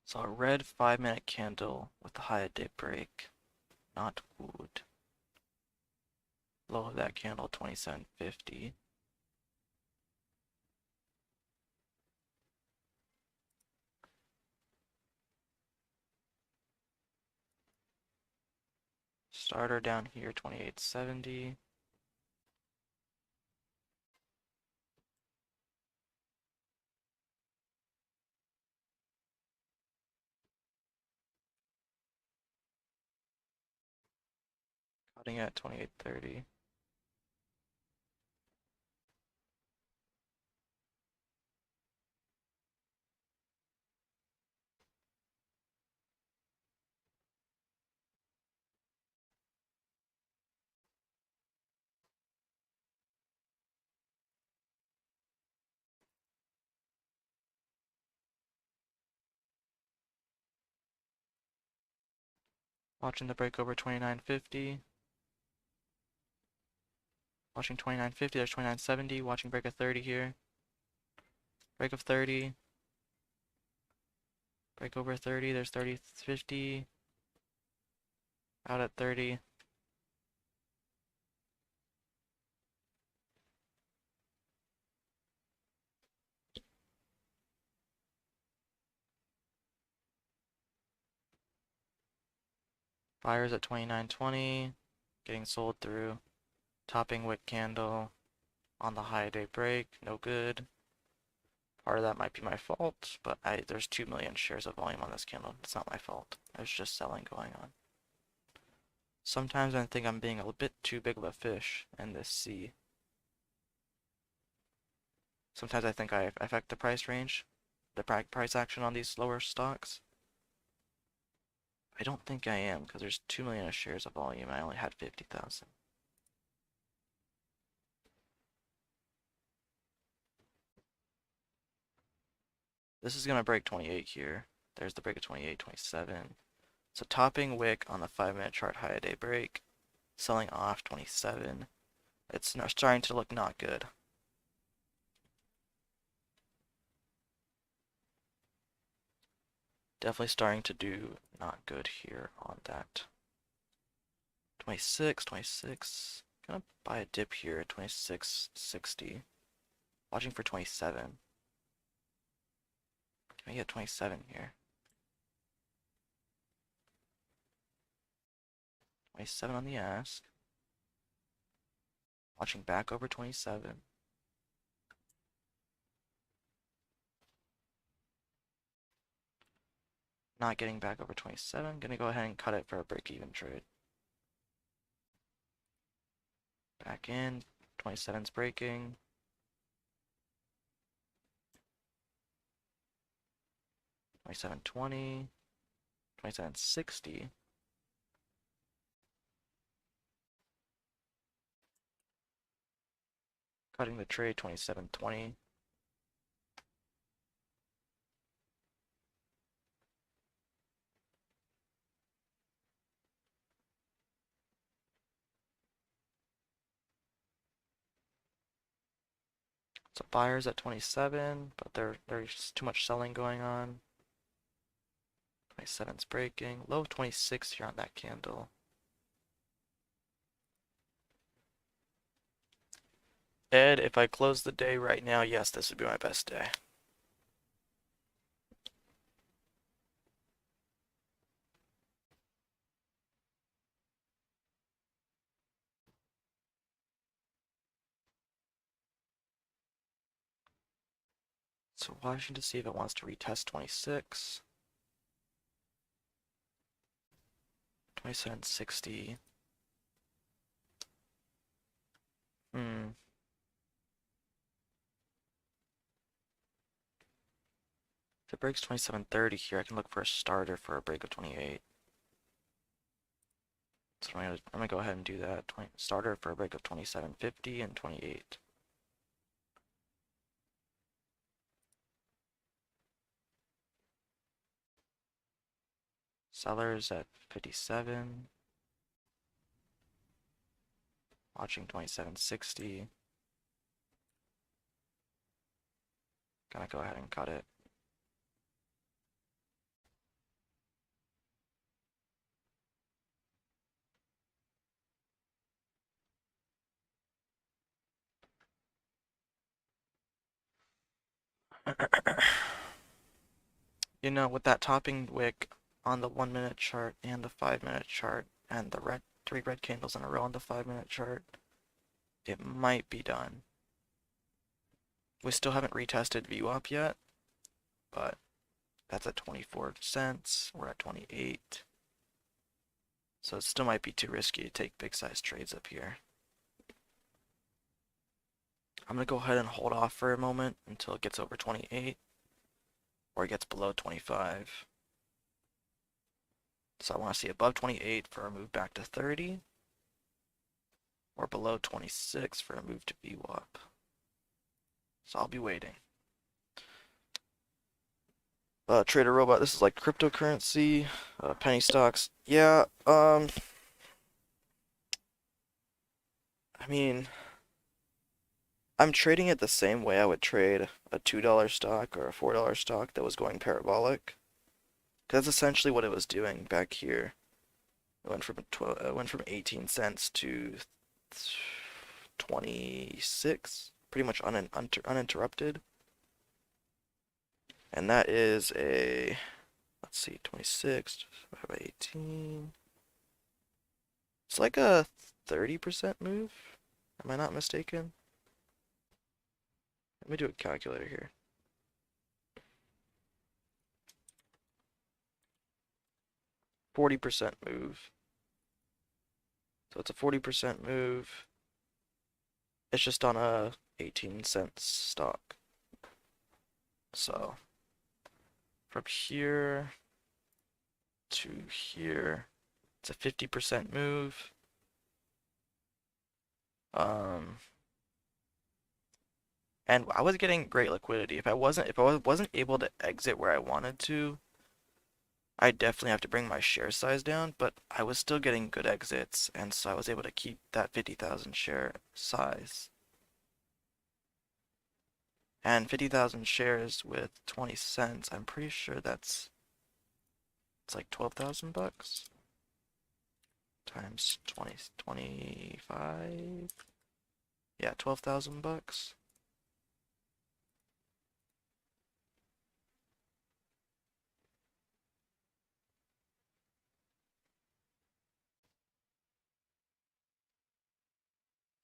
So a red 5-minute candle with the high of day break. Not good. Low of that candle 27.50. Starter down here 28.70. Cutting at 28.30. Watching the break over 29.50. Watching 29.50, there's 29.70. Watching break of 30 here. Break of 30. Break over 30, there's 30.50. Out at 30. Buyers at 29.20. Getting sold through. Topping wick candle on the high day break. No good. Part of that might be my fault, but there's 2 million shares of volume on this candle. It's not my fault. There's just selling going on. Sometimes I think I'm being a bit too big of a fish in this sea. Sometimes I think I affect the price range, the price action on these lower stocks. I don't think I am, because there's 2 million shares of volume. I only had 50,000. This is going to break 28 here. There's the break of 28, 27. So topping wick on the 5-minute chart high a day break. Selling off 27. It's starting to look not good. Definitely starting to do not good here on that. 26, 26. Gonna buy a dip here at 26.60. Watching for 27. Can I get 27 here? 27 on the ask. Watching back over 27. Not getting back over 27. Gonna go ahead and cut it for a break-even trade. Back in. 27's breaking. 27.20. 27.60. Cutting the trade 27.20. So buyers at 27, but there's too much selling going on. 27's breaking. Low 26 here on that candle. Ed, if I close the day right now, yes, this would be my best day. So watching to see if it wants to retest 26. 27.60. Hmm. If it breaks 27.30 here, I can look for a starter for a break of 28. So I'm gonna go ahead and do that. Starter for a break of 27.50 and 28. Sellers at 57. Watching 27.60. Gonna go ahead and cut it. You know, with that topping wick on the 1 minute chart and the 5 minute chart and the three red candles in a row on the 5 minute chart, it might be done. We still haven't retested VWAP yet, but that's at 24 cents. We're at 28. So it still might be too risky to take big size trades up here. I'm going to go ahead and hold off for a moment until it gets over 28 or it gets below 25. So I want to see above 28 for a move back to 30 or below 26 for a move to VWAP. So I'll be waiting. Trader Robot, this is like cryptocurrency, penny stocks. Yeah, I mean, I'm trading it the same way I would trade a $2 stock or a $4 stock that was going parabolic. Because that's essentially what it was doing back here. It went from 18 cents to 26, pretty much uninterrupted. And that is a, let's see, 26 divided by 18. It's like a 30% move. Am I not mistaken? Let me do a calculator here. %40 move. So it's a 40% move. It's just on a 18 cents stock. So from here to here, it's a 50% move. And I was getting great liquidity. If I wasn't able to exit where I wanted to, I'd definitely have to bring my share size down, but I was still getting good exits, and so I was able to keep that 50,000 share size. And 50,000 shares with 20 cents, I'm pretty sure it's like 12,000 bucks times 20, 25. Yeah, 12,000 bucks.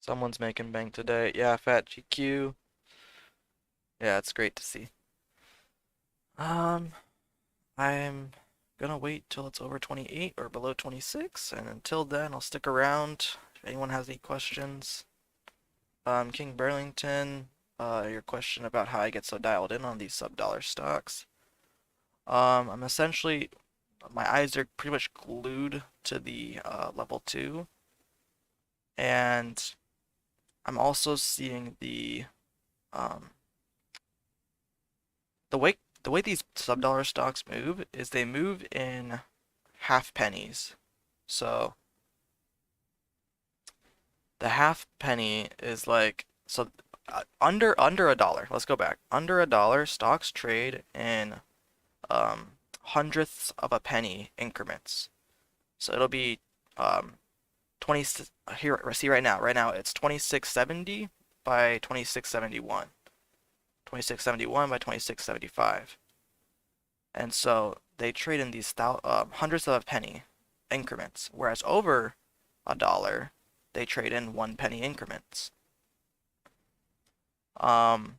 Someone's making bank today. Yeah, Fat GQ. Yeah, it's great to see. I'm gonna wait till it's over 28 or below 26, and until then, I'll stick around if anyone has any questions. King Burlington, your question about how I get so dialed in on these sub-dollar stocks. I'm essentially, my eyes are pretty much glued to the level 2, and I'm also seeing um, the way these sub-dollar stocks move is they move in half pennies. So the half penny is like under a dollar. Let's go back. Under a dollar, stocks trade in hundredths of a penny increments. So it'll be um 20 here. See right now. Right now it's 2670 by 2671. 2671 by 2675. And so they trade in these hundredths of a penny increments, whereas over a dollar, they trade in 1 penny increments. Um,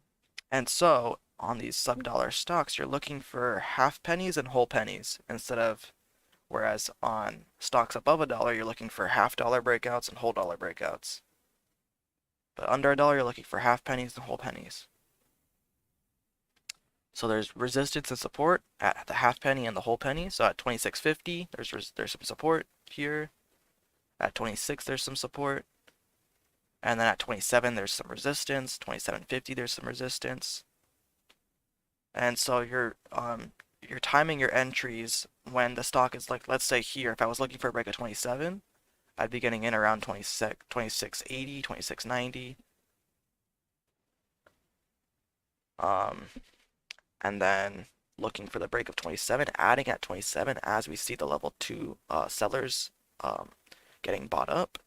and so on these sub-dollar stocks, you're looking for half pennies and whole pennies instead of, whereas on stocks above a dollar, you're looking for half dollar breakouts and whole dollar breakouts. But under a dollar, you're looking for half pennies and whole pennies. So there's resistance and support at the half penny and the whole penny. So at 26.50, there's some support here. At 26, there's some support. And then at 27, there's some resistance. 27.50, there's some resistance. And so you're timing your entries when the stock is like, let's say here, if I was looking for a break of 27, I'd be getting in around 26.80, 26.90. And then looking for the break of 27, adding at 27 as we see the level 2 sellers getting bought up,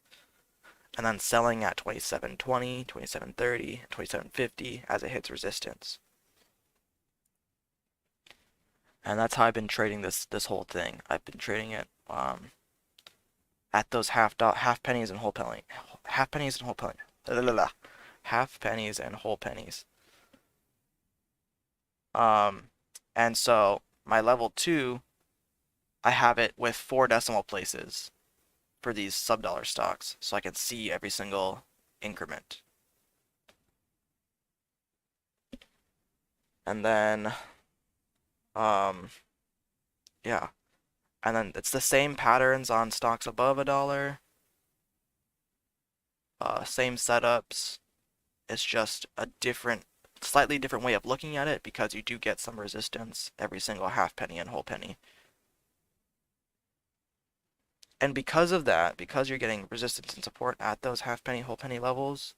and then selling at 27.20, 27.30, 27.50 as it hits resistance. And that's how I've been trading this whole thing. I've been trading it at those half pennies and whole penny, half pennies and whole penny, half pennies and whole pennies. And so my level 2, I have it with 4 decimal places for these sub-dollar stocks, so I can see every single increment. And then, yeah. And then it's the same patterns on stocks above a dollar. Same setups. It's just a slightly different way of looking at it because you do get some resistance every single half penny and whole penny. And because of that, because you're getting resistance and support at those half penny, whole penny levels,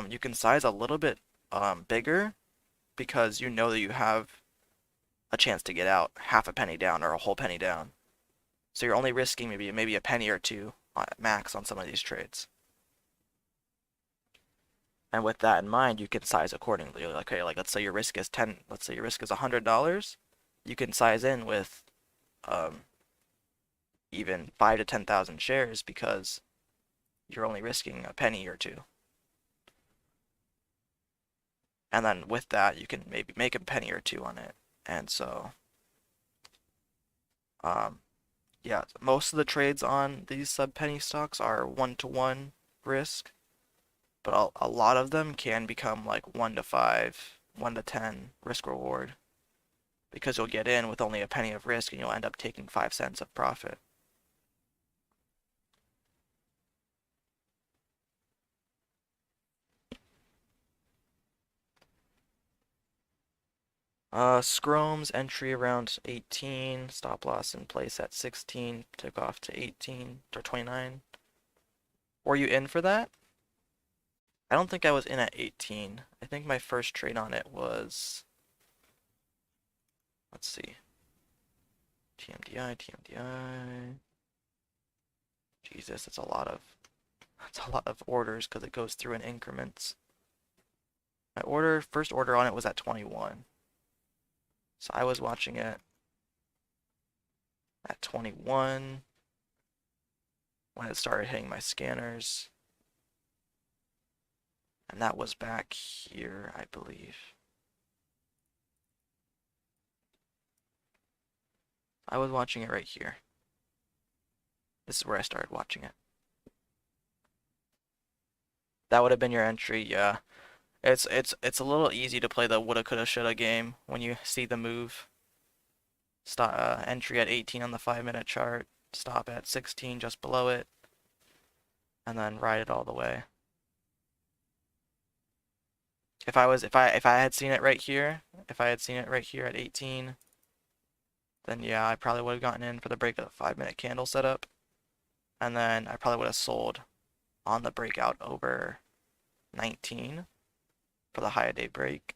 you can size a little bit bigger because you know that you have a chance to get out half a penny down or a whole penny down. So you're only risking maybe a penny or two max on some of these trades. And with that in mind, you can size accordingly. Okay, like let's say your risk is $100, you can size in with even 5 to 10,000 shares because you're only risking a penny or two. And then with that, you can maybe make a penny or two on it. And so, yeah, most of the trades on these sub-penny stocks are 1-to-1 risk, but a lot of them can become like 1-to-5, 1-to-10 risk reward because you'll get in with only a penny of risk and you'll end up taking 5 cents of profit. Scrome's entry around 18, stop loss in place at 16, took off to 18 or 29. Were you in for that? I don't think I was in at 18. I think my first trade on it was, let's see, TMDI. Jesus, that's a lot of orders because it goes through in increments. My first order on it was at 21. So I was watching it at 21 when it started hitting my scanners. And that was back here, I believe. I was watching it right here. This is where I started watching it. That would have been your entry, yeah. It's a little easy to play the woulda, coulda, shoulda game when you see the move. Entry at 18 on the 5-minute chart, stop at 16 just below it, and then ride it all the way. If I had seen it right here, if I had seen it right here at 18, then yeah, I probably would have gotten in for the break of the 5 minute candle setup, and then I probably would have sold on the breakout over 19 for the high day break.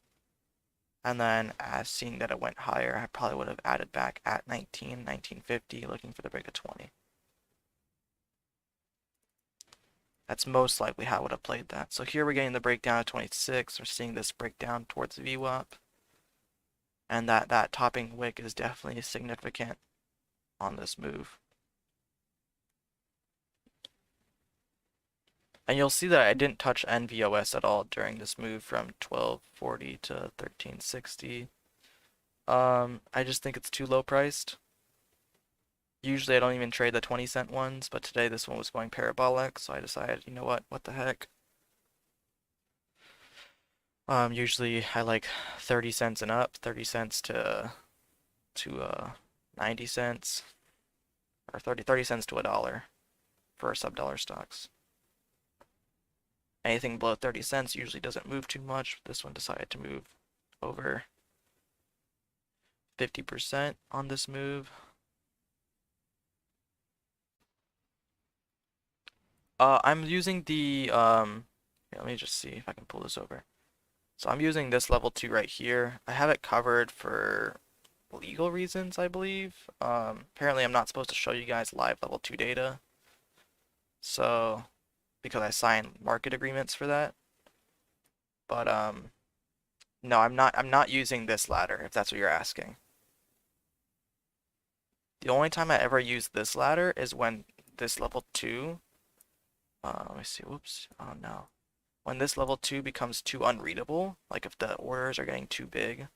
And then as seeing that it went higher, I probably would have added back at 19, 1950, looking for the break of 20. That's most likely how I would have played that. So here we're getting the breakdown of 26. We're seeing this breakdown towards VWAP. And that topping wick is definitely significant on this move. And you'll see that I didn't touch NVOS at all during this move from 1240 to 1360. I just think it's too low priced. Usually I don't even trade the 20-cent ones, but today this one was going parabolic, so I decided, you know what the heck. Usually I like 30 cents and up, 30 cents to 90 cents, or 30 cents to $1 for sub-dollar stocks. Anything below 30 cents usually doesn't move too much. This one decided to move over 50% on this move. I'm using the, here, let me just see if I can pull this over. So I'm using this level 2 right here. I have it covered for legal reasons, I believe. Apparently I'm not supposed to show you guys live level 2 data. So, because I signed market agreements for that. But, no, I'm not using this ladder, if that's what you're asking. The only time I ever use this ladder is when this level 2, let me see, whoops, oh no. When this level 2 becomes too unreadable, like if the orders are getting too big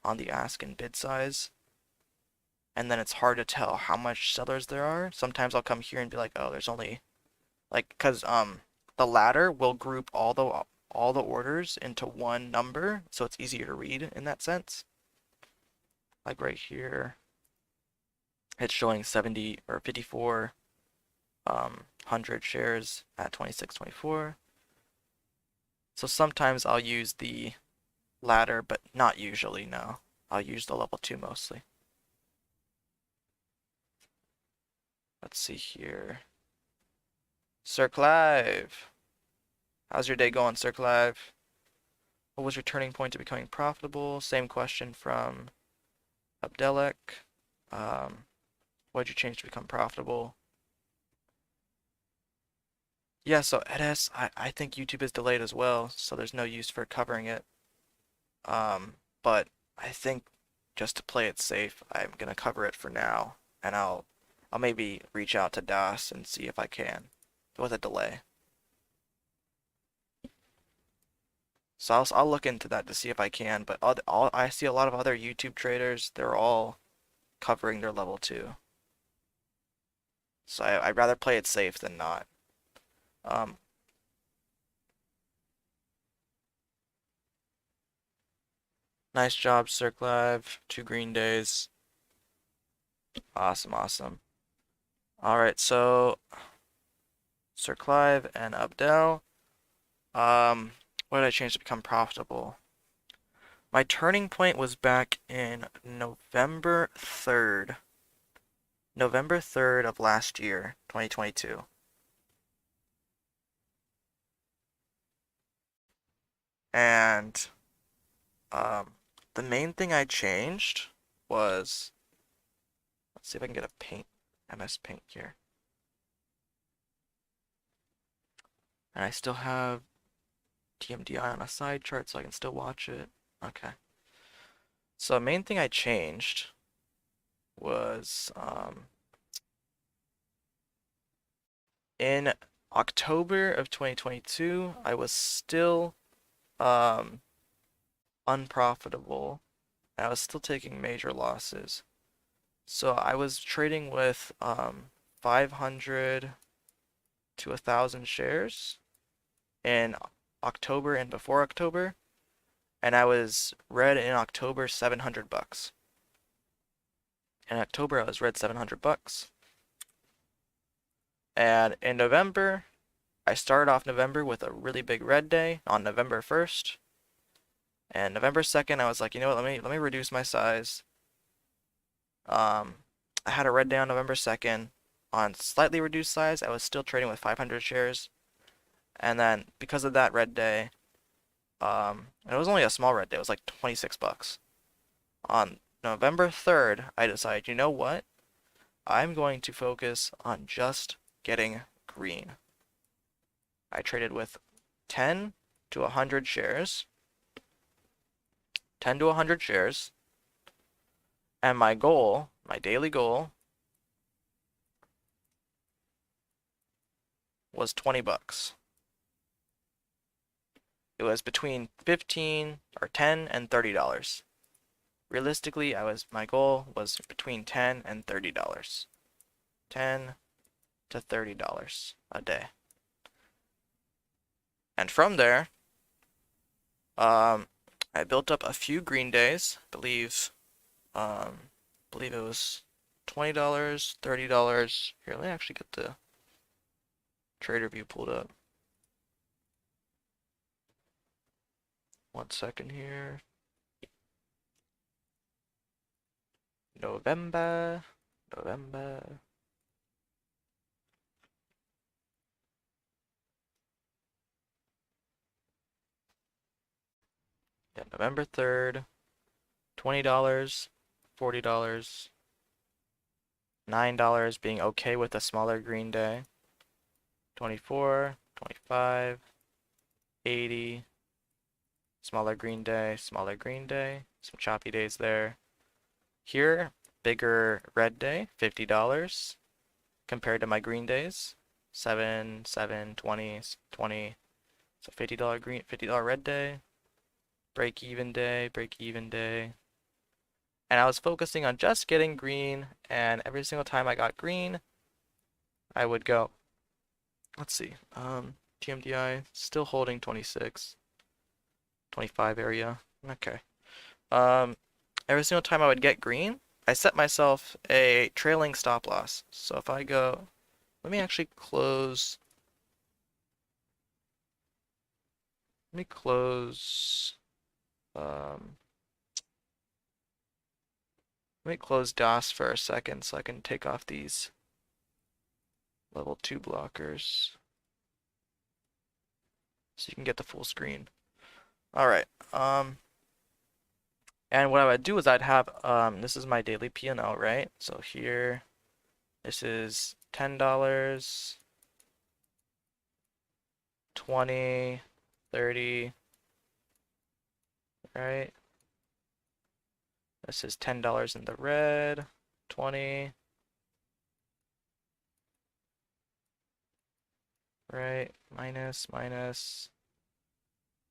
on the ask and bid size, and then it's hard to tell how much sellers there are, sometimes I'll come here and be like, oh, there's only, like, because the ladder will group all the orders into one number, so it's easier to read in that sense. Like right here, it's showing 70 or 54 100 shares at 26.24. So sometimes I'll use the ladder, but not usually, no. I'll use the level 2 mostly. Let's see here. Sir Clive. How's your day going, Sir Clive? What was your turning point to becoming profitable? Same question from Abdelek. What did you change to become profitable? Yeah, so Edes, I think YouTube is delayed as well, so there's no use for covering it. But I think just to play it safe, I'm gonna cover it for now, and I'll maybe reach out to Das and see if I can with a delay. So I'll look into that to see if I can, but I see a lot of other YouTube traders, they're all covering their level 2. So I'd rather play it safe than not. Nice job, Cirque Live. 2 green days. Awesome, awesome. Alright, so Sir Clive and Abdel. What did I change to become profitable? My turning point was back in November 3rd. November 3rd of last year, 2022. And the main thing I changed was, let's see if I can get a paint, MS Paint here. And I still have TMDI on a side chart so I can still watch it. Okay. So the main thing I changed was in October of 2022, I was still unprofitable. I was still taking major losses. So I was trading with 500 to 1,000 shares in October and before October, and I was red in October 700 bucks. In October I was red 700 bucks. And in November, I started off November with a really big red day on November 1st. And November 2nd, I was like, you know what, let me reduce my size. Um, I had a red day on November 2nd. On slightly reduced size, I was still trading with 500 shares. And then because of that red day, and it was only a small red day, it was like 26 bucks. On November 3rd, I decided, you know what? I'm going to focus on just getting green. I traded with 10 to 100 shares, 10 to 100 shares, and my goal, my daily goal, was 20 bucks. It was between 15 or 10 and $30. Realistically, my goal was between 10 and $30. 10 to $30 a day. And from there, I built up a few green days. Believe it was $20, $30. Here, let me actually get the trader view pulled up. 1 second here. November. Yeah, November 3rd. $20, $40, $9 being okay with a smaller green day. 24, 25, 80, smaller green day, some choppy days there. Here, bigger red day, $50 compared to my green days. 7, 7, 20, 20. So $50 red day, break even day. And I was focusing on just getting green, and every single time I got green, I would go, let's see, TMDI, still holding 26, 25 area. Okay. Um, every single time I would get green, I set myself a trailing stop loss. So if I go, let me actually close, let me close, um, let me close DOS for a second so I can take off these level 2 blockers so you can get the full screen. All right. And what I would do is I'd have this is my daily P&L, right? So here, this is $10, 20, 30, right? This is $10 in the red, 20, right? Minus,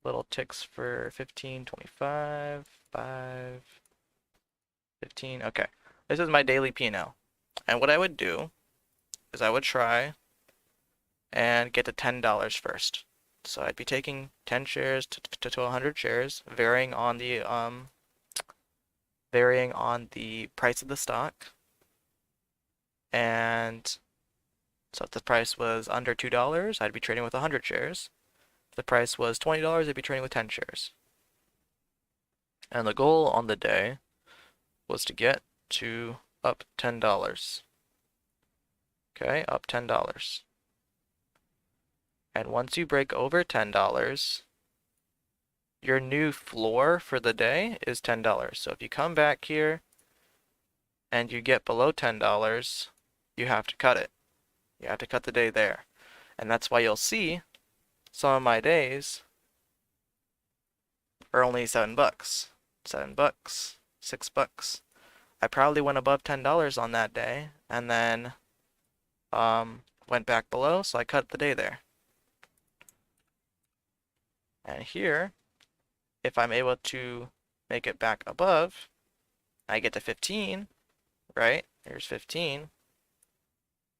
little ticks for 15, 25, 5, 15. Okay. This is my daily P&L. And what I would do is I would try and get to $10 first. So I'd be taking 10 shares to 100 shares, varying on the price of the stock. And so if the price was under $2, I'd be trading with 100 shares. If the price was $20, I'd be trading with 10 shares. And the goal on the day was to get to up $10. Okay, up $10. And once you break over $10, your new floor for the day is $10. So if you come back here and you get below $10, you have to cut it. You have to cut the day there. And that's why you'll see some of my days are only $7. $7, $6. I probably went above $10 on that day and then went back below, so I cut the day there. And here, if I'm able to make it back above, I get to 15, right? Here's 15.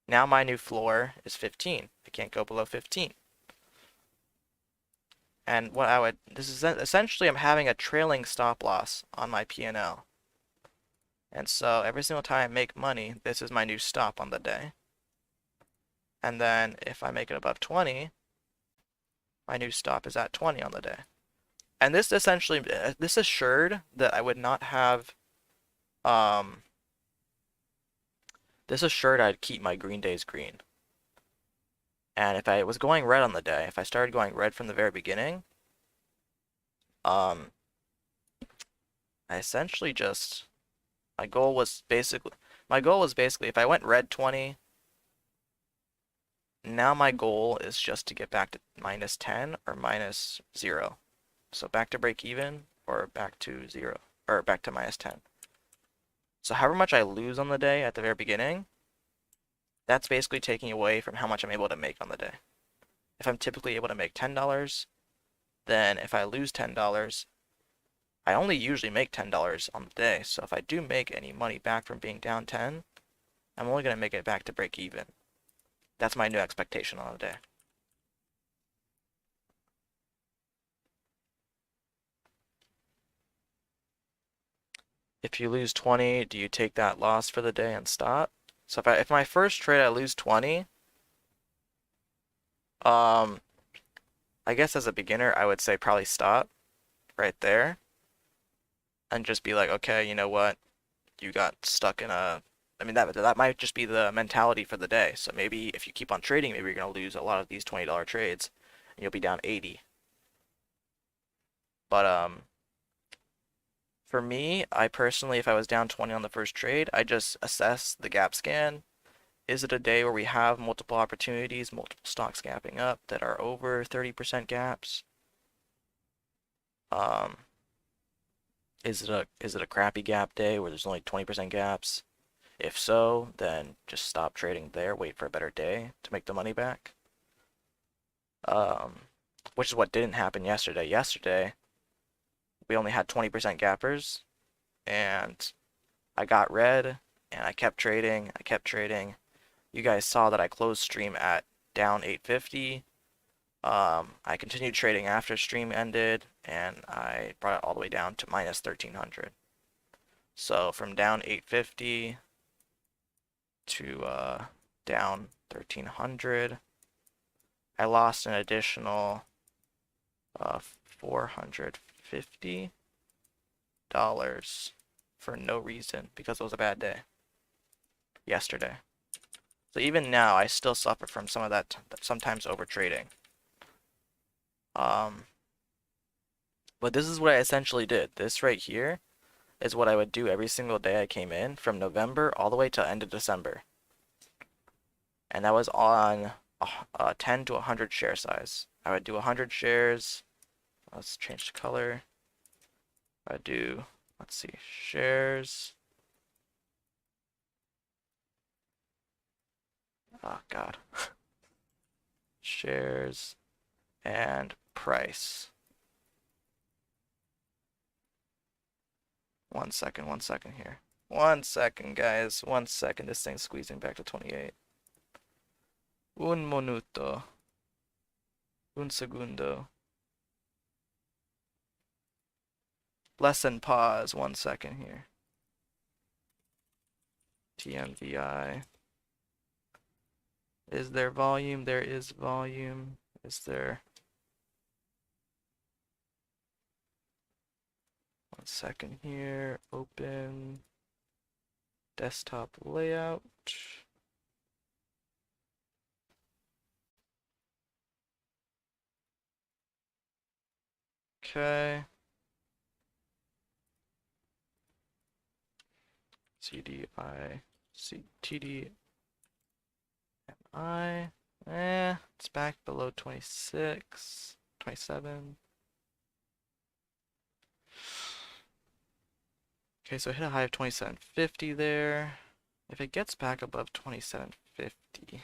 Now my new floor is 15. I can't go below 15. And this is essentially I'm having a trailing stop loss on my P&L. And so every single time I make money, this is my new stop on the day. And then if I make it above 20, my new stop is at 20 on the day. And this essentially, this assured that I would not have, um, this assured I'd keep my green days green. And if I was going red on the day, if I started going red from the very beginning, um, I essentially just, my goal was basically, if I went red 20, now my goal is just to get back to minus 10 or minus 0. So back to break even or back to 0 or back to minus 10. So however much I lose on the day at the very beginning, that's basically taking away from how much I'm able to make on the day. If I'm typically able to make $10, then if I lose $10, I only usually make $10 on the day. So if I do make any money back from being down 10, I'm only going to make it back to break even. That's my new expectation on the day. If you lose 20, do you take that loss for the day and stop? So if my first trade I lose 20, um, I guess as a beginner I would say probably stop right there and just be like, okay, you know what? You got stuck in a, I mean that might just be the mentality for the day. So maybe if you keep on trading, maybe you're gonna lose a lot of these $20 trades and you'll be down 80. But for me, I personally, if I was down 20 on the first trade, I just assess the gap scan. Is it a day where we have multiple opportunities, multiple stocks gapping up that are over 30% gaps? Um, is it a crappy gap day where there's only 20% gaps? If so, then just stop trading there, wait for a better day to make the money back. Um, which is what didn't happen yesterday. Yesterday, we only had 20% gappers, and I got red, and I kept trading. I kept trading. You guys saw that I closed stream at down 850. I continued trading after stream ended, and I brought it all the way down to minus 1300. So from down 850 to down 1300, I lost an additional $450 for no reason because it was a bad day yesterday. So even now, I still suffer from some of that sometimes over trading. But this is what I essentially did. This right here is what I would do every single day I came in from November all the way to end of December. And that was on 10 to 100 share size. I would do 100 shares. Let's change the color. I would do, let's see, shares. Oh, God. Shares and price. One second here. 1 second, guys. 1 second. This thing's squeezing back to 28. Un minuto. Un segundo. Lesson pause. 1 second here. TMVI. Is there volume? There is volume. Is there... 1 second here. Open. Desktop layout. Okay. CDI. TDI. It's back below 26. 27. Okay, so I hit a high of 2750 there. If it gets back above 2750,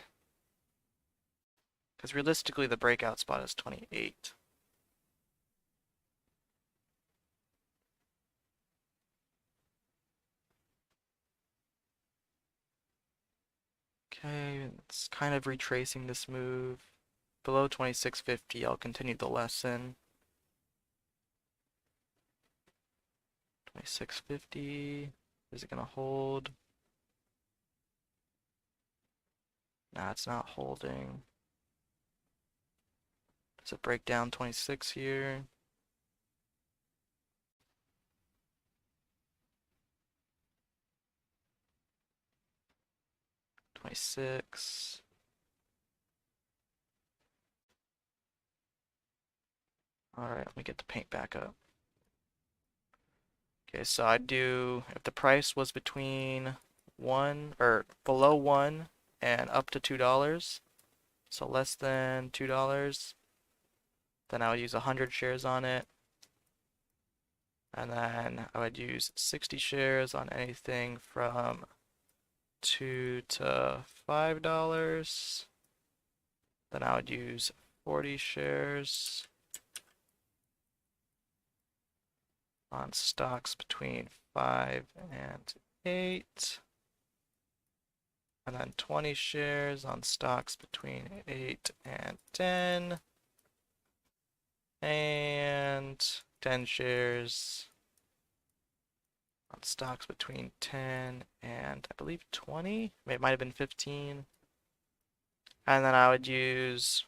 because realistically the breakout spot is 28. Okay, it's kind of retracing this move. Below 2650, I'll continue the lesson. 2650, is it gonna hold? Nah, it's not holding. Does it break down 26 here? 26. Alright, let me get the paint back up. Okay, so I'd do, if the price was between 1, or below 1 and up to $2, so less than $2, then I would use 100 shares on it. And then I would use 60 shares on anything from $2 to $5. Then I would use 40 shares on stocks between 5 and 8. And then 20 shares on stocks between 8 and 10. And 10 shares on stocks between 10 and I believe 20. It might have been 15. And then I would use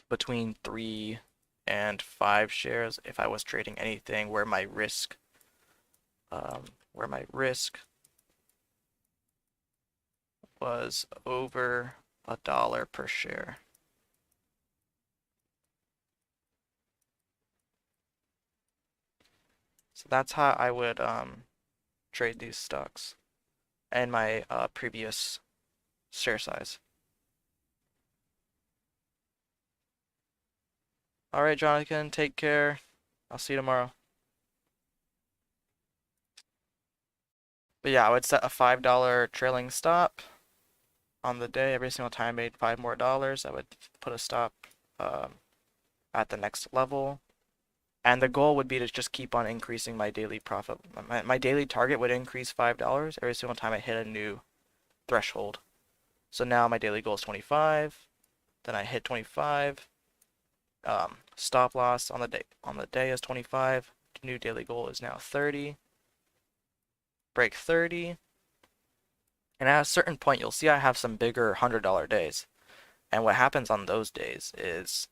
between 3 and 5 shares if I was trading anything where my risk was over $1 per share. So that's how I would trade these stocks and my previous share size. All right, Jonathan, take care. I'll see you tomorrow. But yeah, I would set a $5 trailing stop on the day. Every single time I made $5 more, I would put a stop at the next level. And the goal would be to just keep on increasing my daily profit. My daily target would increase $5 every single time I hit a new threshold. So now my daily goal is 25. Then I hit 25. Stop loss on the day is 25. New daily goal is now 30. Break 30. And at a certain point, you'll see I have some bigger $100 days. And what happens on those days is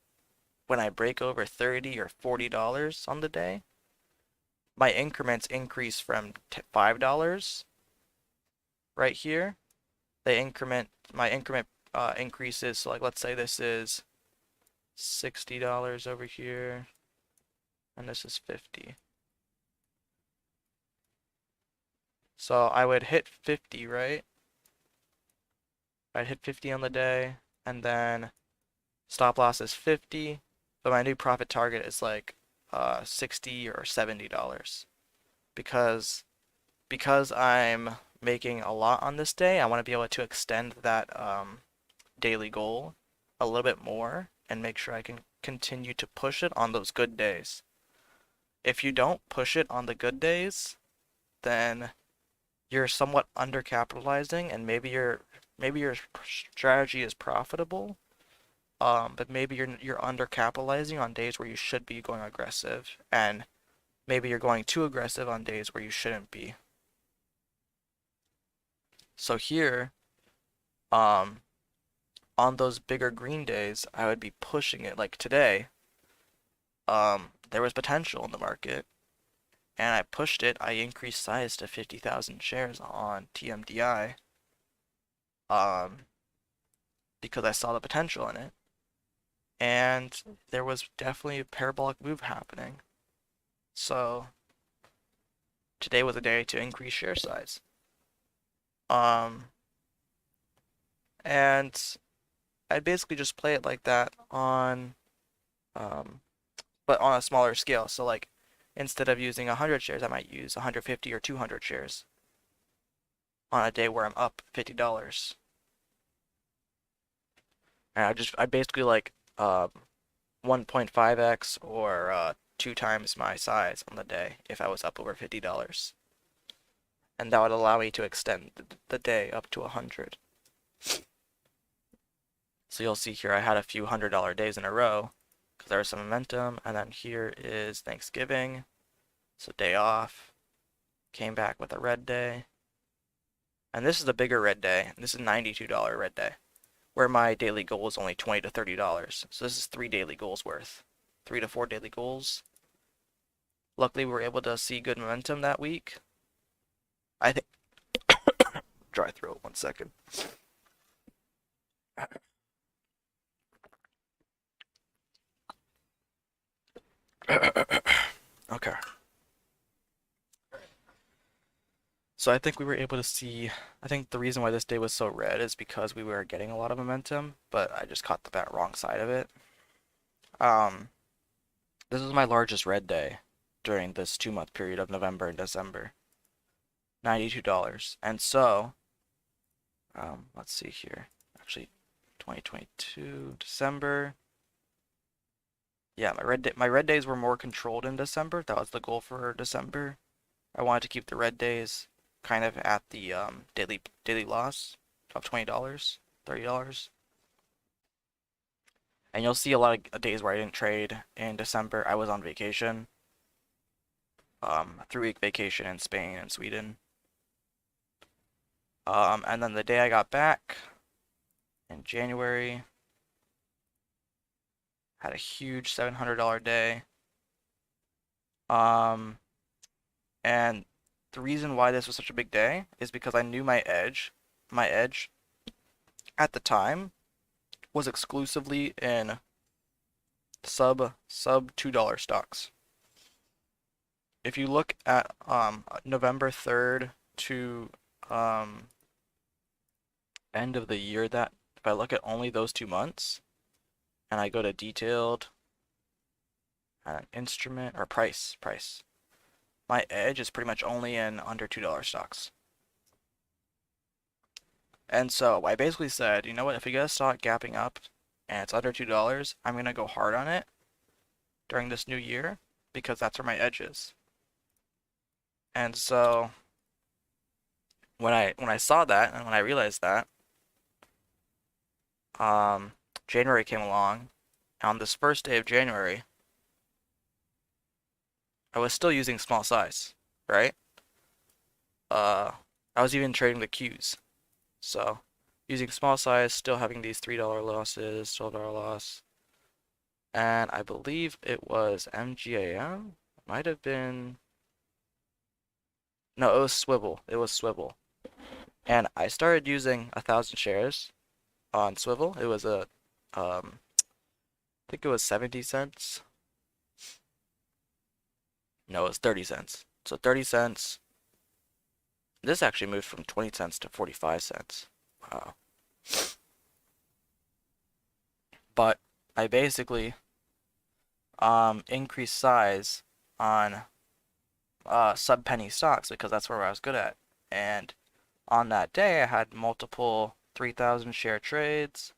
when I break over $30 or $40 on the day, my increments increase from $5 right here. My increment increases. So like, let's say this is $60 over here, and this is 50. So I would hit 50, right? I'd hit 50 on the day, and then stop loss is 50, but my new profit target is like $60 or $70 because I'm making a lot on this day. I want to be able to extend that daily goal a little bit more and make sure I can continue to push it on those good days. If you don't push it on the good days, then you're somewhat undercapitalizing, and maybe your strategy is profitable, but maybe you're undercapitalizing on days where you should be going aggressive, and maybe you're going too aggressive on days where you shouldn't be. So here, on those bigger green days, I would be pushing it. Like today, there was potential in the market, and I pushed it. I increased size to 50,000 shares on TMDI, because I saw the potential in it, and there was definitely a parabolic move happening. So today was a day to increase share size. And I'd basically just play it like that but on a smaller scale. So like, instead of using 100 shares, I might use 150 or 200 shares on a day where I'm up $50. And I basically like 1.5x or 2 times my size on the day if I was up over $50. And that would allow me to extend the day up to 100. So you'll see here I had a few $100 days in a row because there was some momentum, and then here is Thanksgiving, so day off, came back with a red day, and this is a bigger red day. This is a $92 red day, where my daily goal is only $20 to $30. So this is 3 daily goals worth, 3 to 4 daily goals. Luckily, we were able to see good momentum that week. I think dry throat. 1 second. Okay. So I think we were able to see, I think the reason why this day was so red is because we were getting a lot of momentum, but I just caught the wrong side of it. Um, this was my largest red day during this 2 month period of November and December. $92. And so, let's see here. Actually, 2022 December. Yeah, my red days were more controlled in December. That was the goal for December. I wanted to keep the red days kind of at the daily loss of $20, $30. And you'll see a lot of days where I didn't trade in December. I was on vacation. 3-week vacation in Spain and Sweden. And then the day I got back in January, had a huge $700 day. And the reason why this was such a big day is because I knew my edge. My edge at the time was exclusively in sub $2 stocks. If you look at November 3rd to end of the year, that if I look at only those 2 months and I go to detailed instrument or price, my edge is pretty much only in under $2 stocks. And so I basically said, you know what, if we get a stock gapping up and it's under $2, I'm going to go hard on it during this new year because that's where my edge is. And so when I saw that and when I realized that, January came along. On this first day of January, I was still using small size, right? I was even trading the Qs. So using small size, still having these $3 losses, $12 loss. And I believe it was MGAM. Might have been. No, it was Swivel. It was Swivel. And I started using 1,000 shares on Swivel. It was I think it was 70 cents. No, it was 30 cents. So 30 cents. This actually moved from 20 cents to 45 cents. Wow. But I basically increased size on sub penny stocks because that's where I was good at. And on that day, I had multiple 3,000 share trades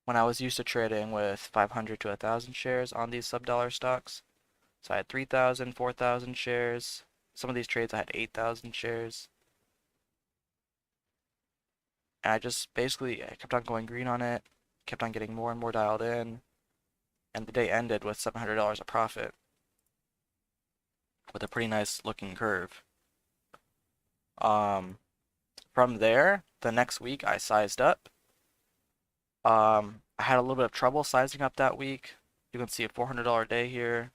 when I was used to trading with 500 to 1,000 shares on these sub-dollar stocks. So I had 3,000, 4,000 shares. Some of these trades I had 8,000 shares. And I just basically I kept on going green on it, kept on getting more and more dialed in, and the day ended with $700 of profit with a pretty nice looking curve. From there, the next week I sized up. I had a little bit of trouble sizing up that week. You can see a $400 day here.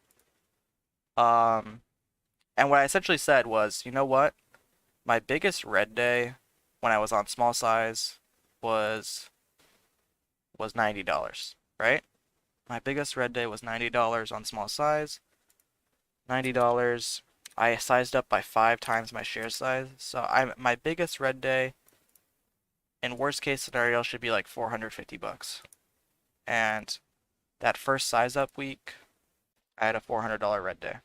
And what I essentially said was, you know what? My biggest red day when I was on small size was $90, right? My biggest red day was $90 on small size. $90. I sized up by 5 times my share size. So my biggest red day in worst case scenario should be like 450 bucks. And that first size up week, I had a $400 red day.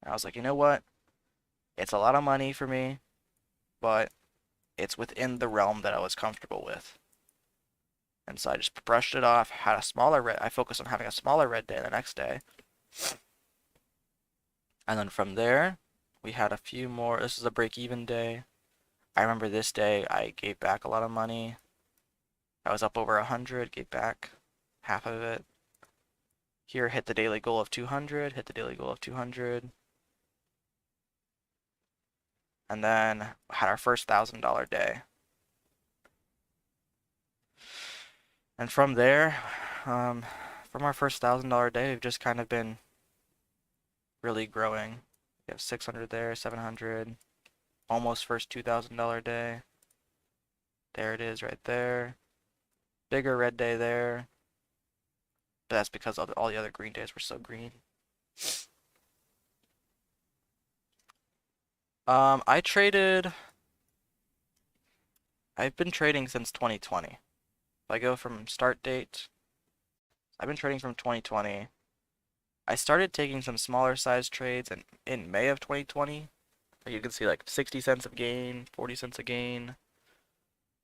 And I was like, you know what? It's a lot of money for me, but it's within the realm that I was comfortable with. And so I just brushed it off, had a smaller red. I focused on having a smaller red day the next day. And then from there, we had a few more. This is a break-even day. I remember this day I gave back a lot of money. I was up over 100, gave back half of it. Here, hit the daily goal of 200, hit the daily goal of 200. And then had our first $1,000 day. And from there, from our first $1,000 day, we've just kind of been really growing. We have 600 there, 700, almost first $2,000 day. There it is right there. Bigger red day there. But that's because all the other green days were so green. I traded. I've been trading since 2020. If I go from start date, I've been trading from 2020. I started taking some smaller size trades in May of 2020. You can see like 60 cents of gain, 40 cents a gain.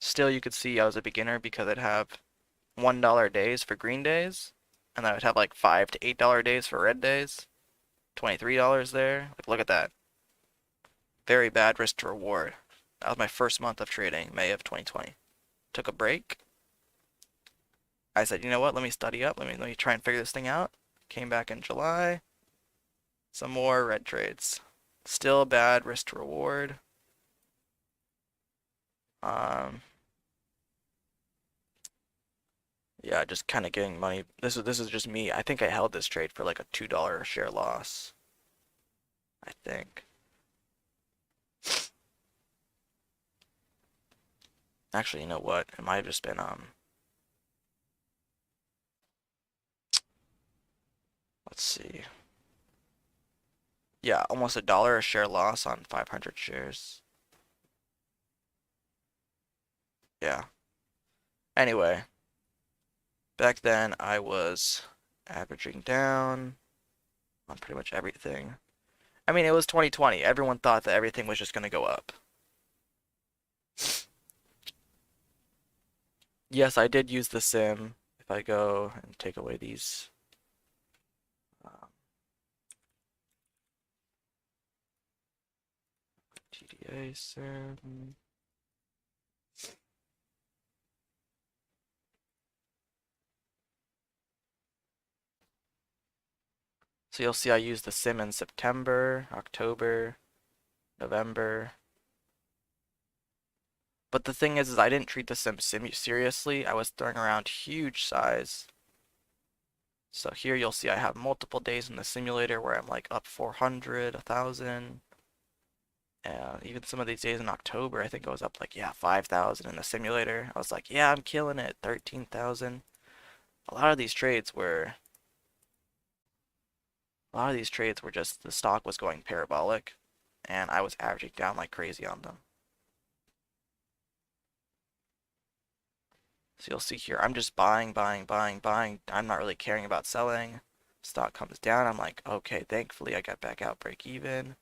Still, you could see I was a beginner because I'd have $1 days for green days, and then I would have like $5 to $8 days for red days. $23 there. Like, look at that. Very bad risk to reward. That was my first month of trading, May of 2020. Took a break. I said, you know what? Let me study up. Let me try and figure this thing out. Came back in July. Some more red trades. Still bad risk to reward. Yeah, just kind of getting money. This is just me. I think I held this trade for like a $2 a share loss. I think. Actually, you know what? It might have just been let's see. Yeah, almost $1 a share loss on 500 shares. Yeah. Anyway, back then I was averaging down on pretty much everything. I mean, it was 2020. Everyone thought that everything was just going to go up. Yes, I did use the sim. If I go and take away these TDA sim. So you'll see I used the sim in September, October, November. But the thing is I didn't treat the sim seriously. I was throwing around huge size. So here you'll see I have multiple days in the simulator where I'm like up 400, 1,000. And even some of these days in October, I think I was up like, yeah, 5,000 in the simulator. I was like, yeah, I'm killing it, 13,000. A lot of these trades were, just the stock was going parabolic, and I was averaging down like crazy on them. So you'll see here, I'm just buying, buying, buying, buying. I'm not really caring about selling. Stock comes down, I'm like, okay, thankfully I got back out break even.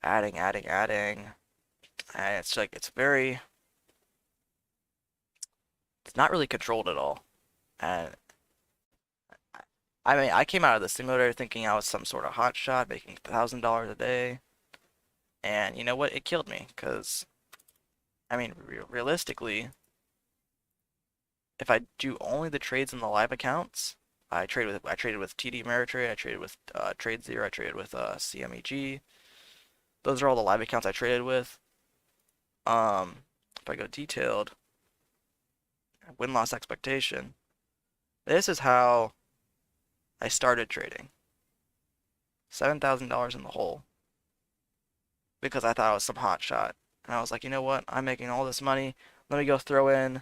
Adding, adding, adding. And it's like, it's not really controlled at all. And I mean, I came out of the simulator thinking I was some sort of hot shot, making $1,000 a day. And you know what? It killed me, because, I mean, realistically, if I do only the trades in the live accounts, I traded with TD Ameritrade, I traded with TradeZero, I traded with CMEG. Those are all the live accounts I traded with. If I go detailed, win-loss expectation. This is how I started trading. $7,000 in the hole because I thought I was some hot shot. And I was like, you know what? I'm making all this money. Let me go throw in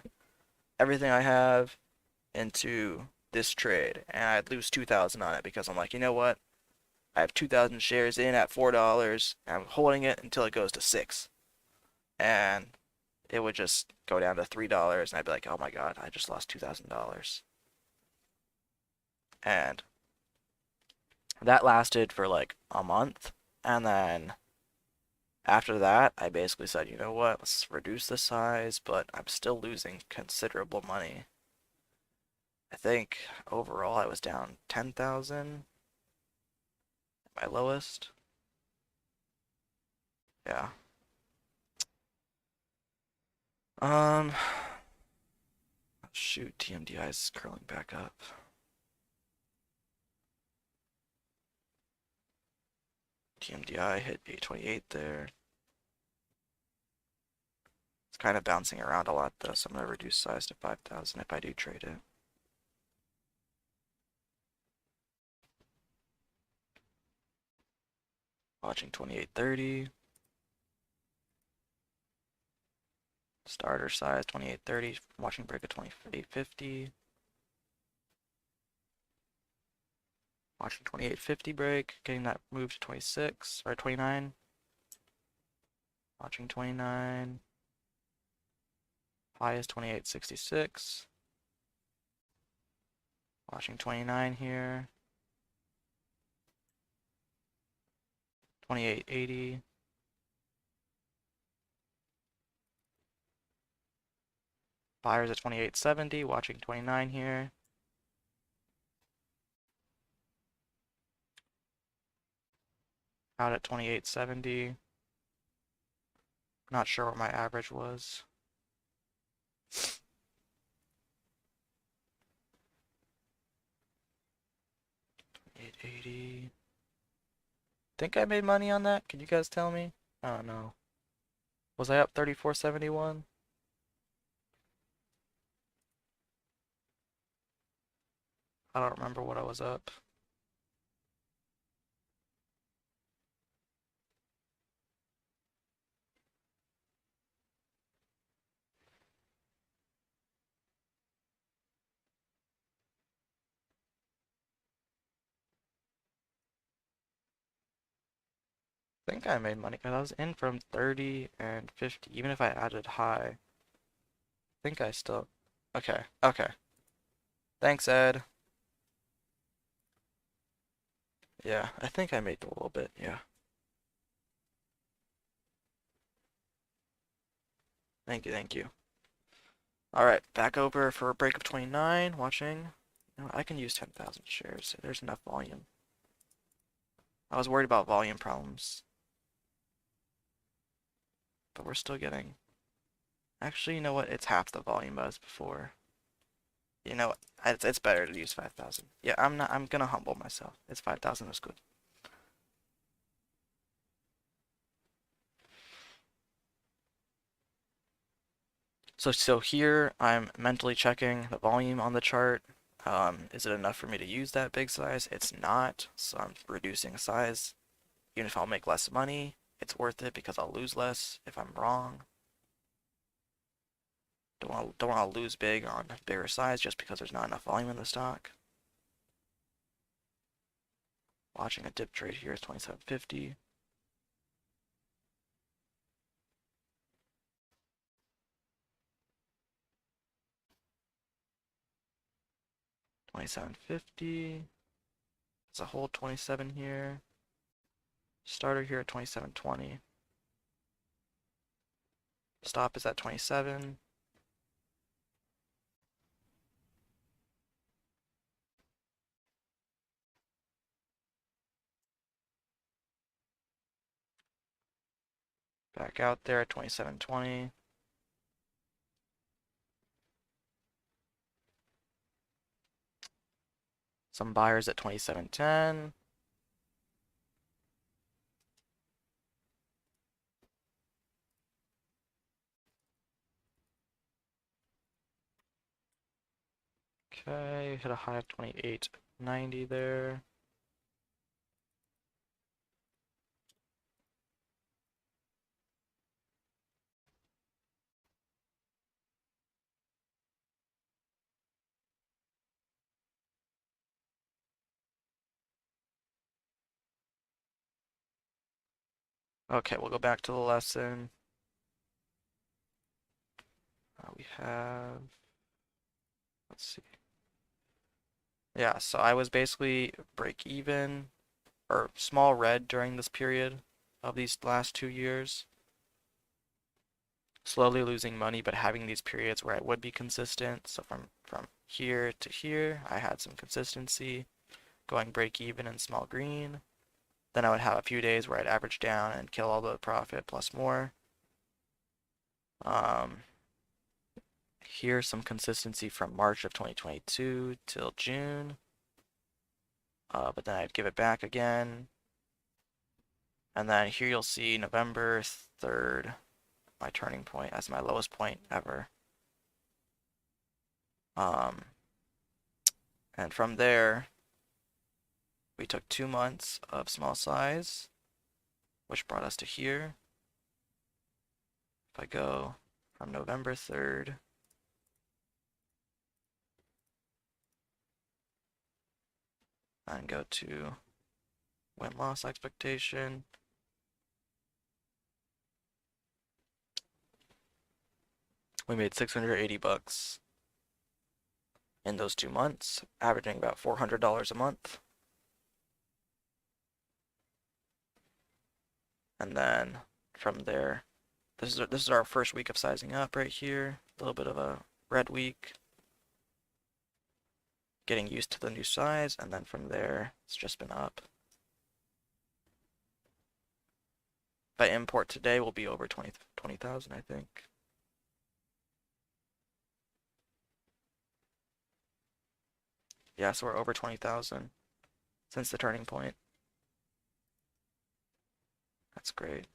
everything I have into this trade. And I'd lose 2,000 on it because I'm like, you know what? I have 2,000 shares in at $4 and I'm holding it until it goes to 6. And it would just go down to $3 and I'd be like, oh my God, I just lost $2,000. And that lasted for like a month. And then after that, I basically said, you know what, let's reduce the size, but I'm still losing considerable money. I think overall I was down 10,000, my lowest. Yeah. Um, shoot, TMDI is curling back up. TMDI hit 828 there. It's kind of bouncing around a lot though, so I'm gonna reduce size to 5,000 if I do trade it. Watching 2830. Starter size 28.30, watching break at 28.50. Watching 28.50 break, getting that move to 26 or 29. Watching 29. High is 28.66. Watching 29 here. 28.80. Buyers at 28.70, watching 29 here. Out at 28.70. Not sure what my average was. 28.80. Think I made money on that? Can you guys tell me? I don't know. Was I up 34.71? I don't remember what I was up. I think I made money because I was in from 30 and 50. Even if I added high, I think I still. Okay, okay. Thanks, Ed. Yeah, I think I made a little bit, yeah. Thank you, thank you. Alright, back over for a break of 29, watching. You know, I can use 10,000 shares, so there's enough volume. I was worried about volume problems. But we're still getting... Actually, you know what? It's half the volume as before. You know what? It's better to use 5,000. Yeah, I'm gonna humble myself. It's 5,000 is good. So here I'm mentally checking the volume on the chart. Is it enough for me to use that big size? It's not, so I'm reducing size. Even if I'll make less money, it's worth it because I'll lose less if I'm wrong. Don't want to lose big on bigger size just because there's not enough volume in the stock. Watching a dip trade here is 27.50. $27.50. There's a hold 27 here. Starter here at 27.20. Stop is at 27. Back out there at 27.20. Some buyers at 27.10. Okay, hit a high of 28.90 there. Okay, we'll go back to the lesson. We have, let's see. Yeah, so I was basically break even or small red during this period of these last 2 years. Slowly losing money, but having these periods where I would be consistent. So from here to here, I had some consistency, going break even in small green. Then I would have a few days where I'd average down and kill all the profit plus more. Here's some consistency from March of 2022 till June. But then I'd give it back again. And then here you'll see November 3rd, my turning point as my lowest point ever. And from there, we took 2 months of small size, which brought us to here. If I go from November 3rd. And go to win-loss expectation. We made 680 bucks in those 2 months, averaging about $400 a month. And then from there, this is our first week of sizing up right here. A little bit of a red week. Getting used to the new size, and then from there, it's just been up. If I import today, we'll be over 20,000, I think. Yeah, so we're over 20,000 since the turning point. That's great.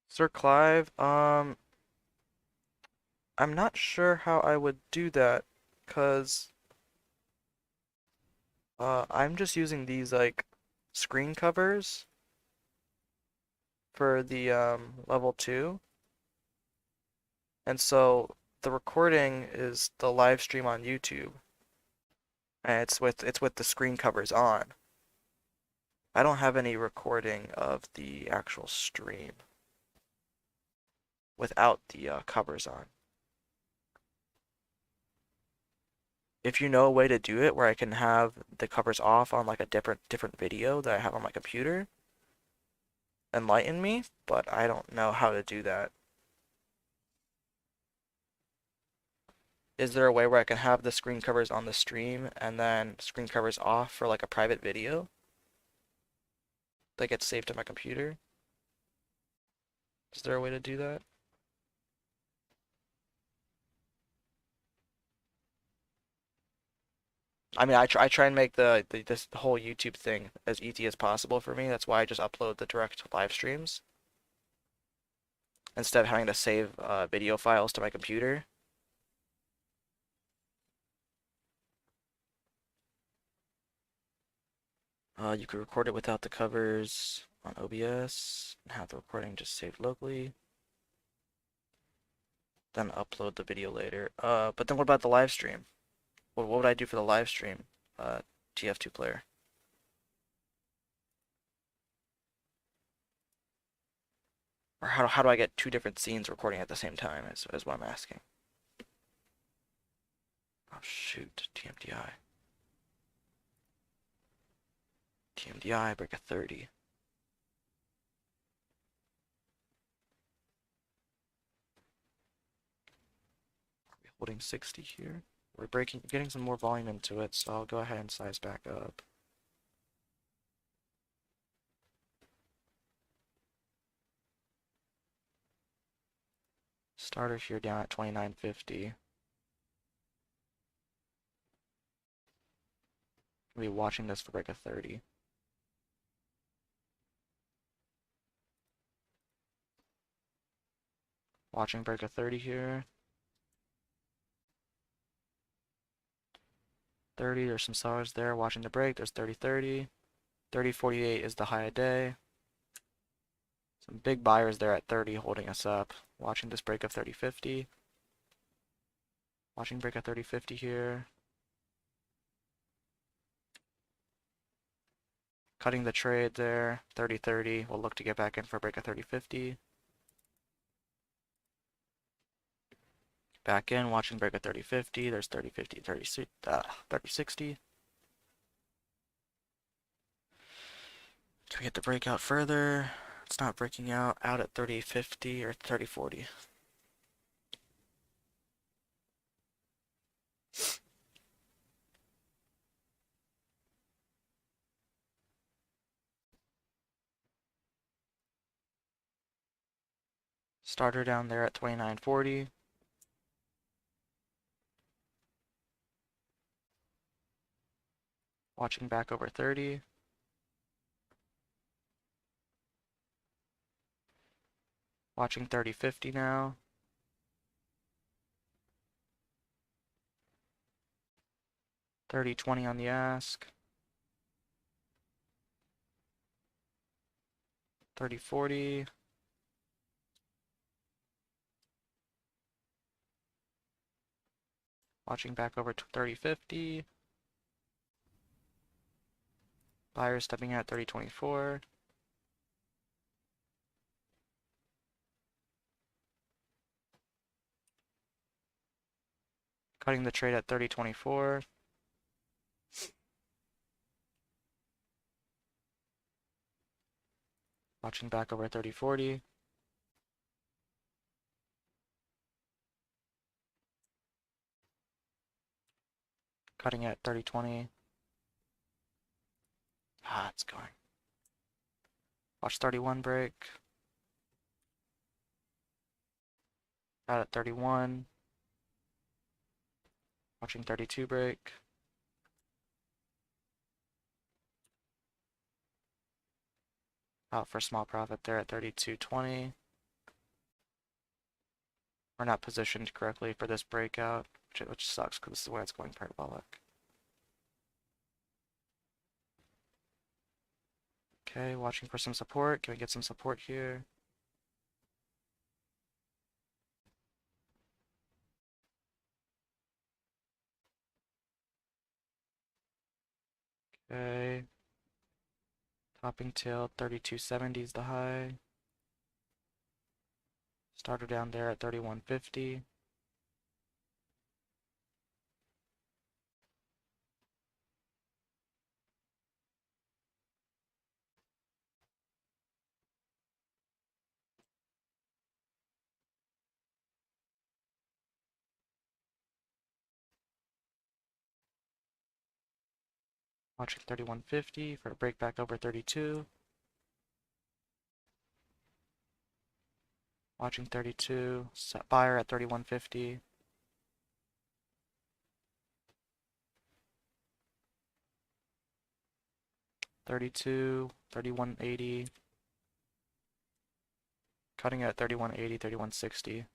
Sir Clive, I'm not sure how I would do that, cause I'm just using these like screen covers for the level 2. And so the recording is the live stream on YouTube. And it's with the screen covers on. I don't have any recording of the actual stream without the covers on. If you know a way to do it where I can have the covers off on like a different video that I have on my computer, enlighten me, but I don't know how to do that. Is there a way where I can have the screen covers on the stream and then screen covers off for like a private video that gets saved to my computer? Is there a way to do that? I mean, I try and make this whole YouTube thing as easy as possible for me. That's why I just upload the direct live streams instead of having to save video files to my computer. You could record it without the covers on OBS and have the recording just saved locally. Then upload the video later. But then what about the live stream? What would I do for the live stream? TF2 player. Or how do I get 2 different scenes recording at the same time is what I'm asking. Oh shoot, TMDI. TMDI, break a 30. Are we holding 60 here? We're getting some more volume into it, so I'll go ahead and size back up. Starter here down at 2950. I'll be watching this for break a 30. Watching break a 30 here. 30, there's some sellers there watching the break. There's 30.30. 30.48 is the high of day. Some big buyers there at 30 holding us up. Watching this break of 30.50. Watching break of 30.50 here. Cutting the trade there. 30.30. We'll look to get back in for a break of 30.50. Back in, watching break of 30.50. There's 30.50, 30.60. Can we get the breakout further? It's not breaking out at 30.50 or 30.40. Starter down there at 29.40. Watching back over 30. Watching 30-50 now. $30.20 on the ask. 30-40. Watching back over to 30-50. Buyer stepping out 30-24. Cutting the trade at 30-24. Watching back over 30-40. Cutting at 30-20. Ah, it's going. Watch 31 break. Out at 31. Watching 32 break. Out for small profit there at 32.20. We're not positioned correctly for this breakout, which sucks because this is where it's going parabolic. Okay, watching for some support. Can we get some support here? Okay. Topping tail 32.70 is the high. Starter down there at 31.50. Watching 31.50 for a break back over 32. Watching 32. Set buyer at 31.50. $32, $31.80. Cutting at $31.80, $31.60.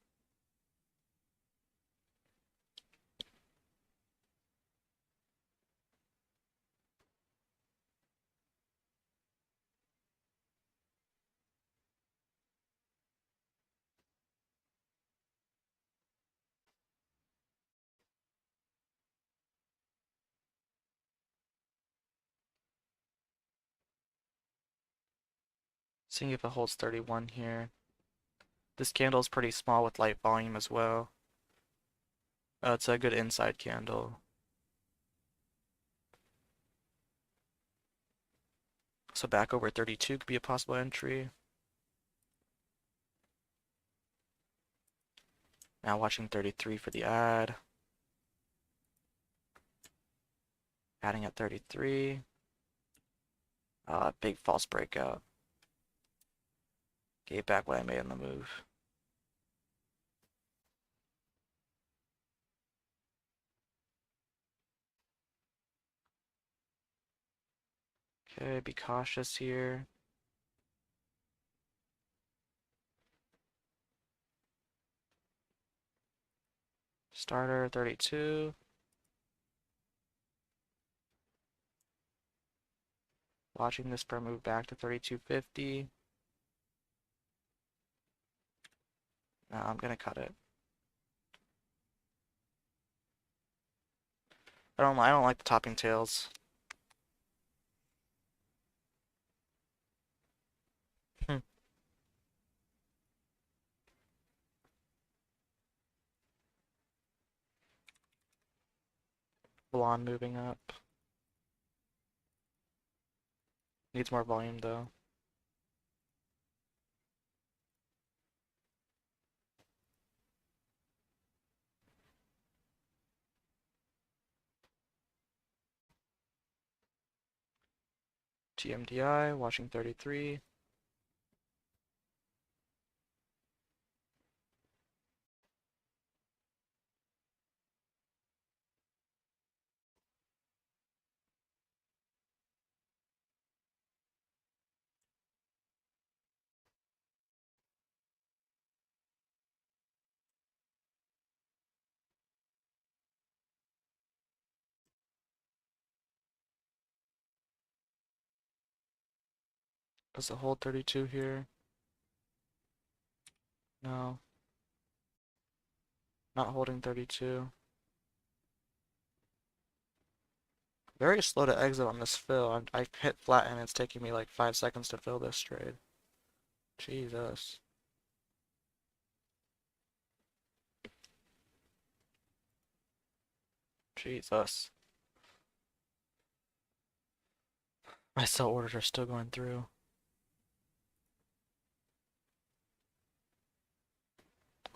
Seeing if it holds 31 here. This candle is pretty small with light volume as well. It's a good inside candle. So back over 32 could be a possible entry. Now watching 33 for the ad. Adding at 33. Big false breakout. Gave back what I made on the move. Okay, be cautious here. Starter 32. Watching this per move back to 32.50. Now I'm gonna cut it. I don't like the topping tails. Hmm. Blonde moving up. Needs more volume though. TMDI, watching 33. Does it hold 32 here? No. Not holding 32. Very slow to exit on this fill. I hit flat and it's taking me like 5 seconds to fill this trade. Jesus. Jesus. My sell orders are still going through.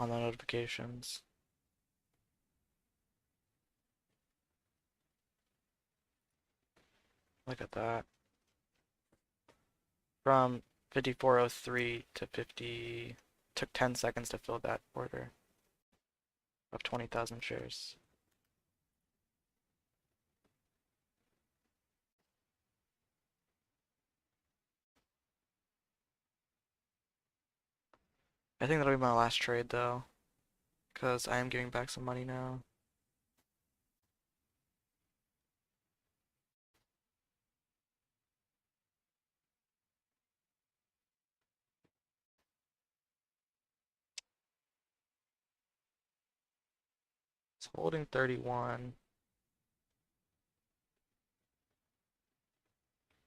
On the notifications. Look at that. From 5403 to 50, took 10 seconds to fill that order of 20,000 shares. I think that'll be my last trade though, because I am giving back some money now. It's holding 31,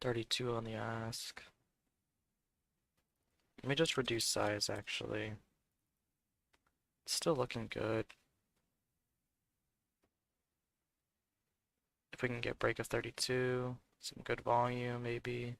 32 on the ask. Let me just reduce size actually. It's still looking good. If we can get break of 32, some good volume maybe.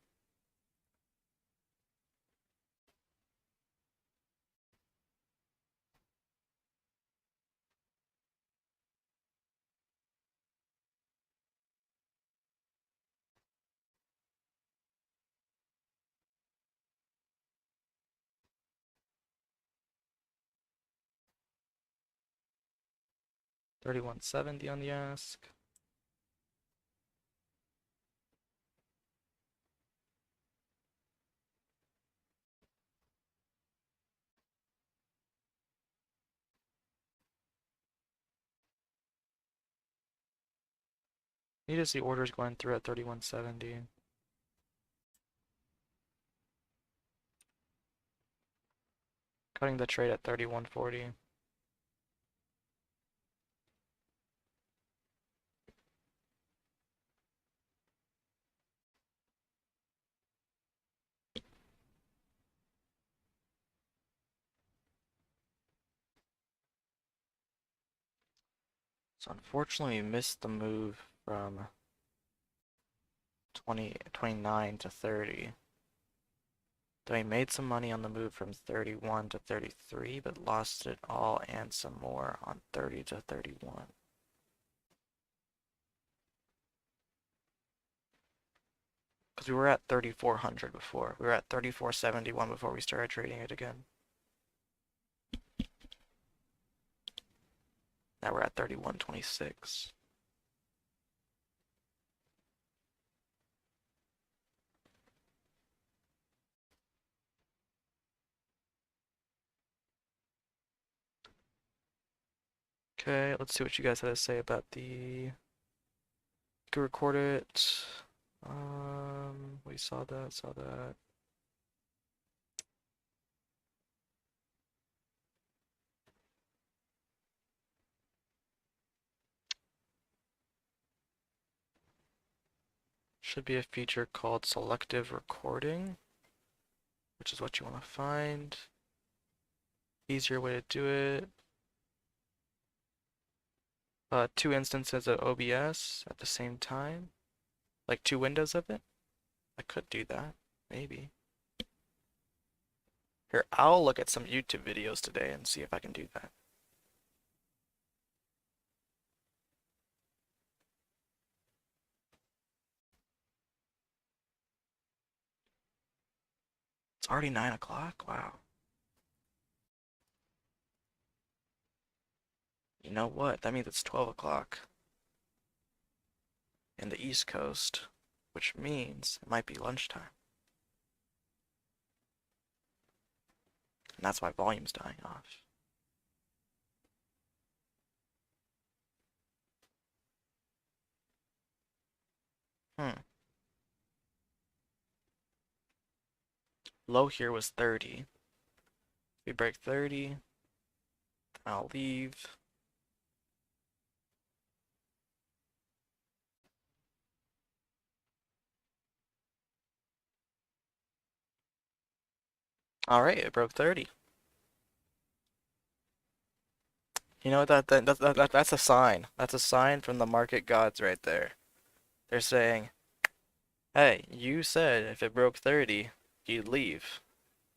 $31.70 on the ask. Need to see orders going through at 31.70. Cutting the trade at 31.40. So unfortunately we missed the move from 29 to 30. Though he made some money on the move from 31 to 33, but lost it all and some more on 30 to 31. Because we were at 3,400 before. We were at 34.71 before we started trading it again. Now we're at 31.26. Okay, let's see what you guys had to say about the... You can record it. We saw that, saw that. Should be a feature called selective recording, which is what you want to find. Easier way to do it. Two instances of OBS at the same time. Like two windows of it. I could do that, maybe. Here, I'll look at some YouTube videos today and see if I can do that. It's already 9 o'clock? Wow. You know what? That means it's 12 o'clock in the East Coast, which means it might be lunchtime. And that's why volume's dying off. Hmm. low here was 30. We break 30, then I'll leave. All right, it broke 30. You know what that's a sign. That's a sign from the market gods right there. They're saying, "Hey, you said if it broke 30, you'd leave.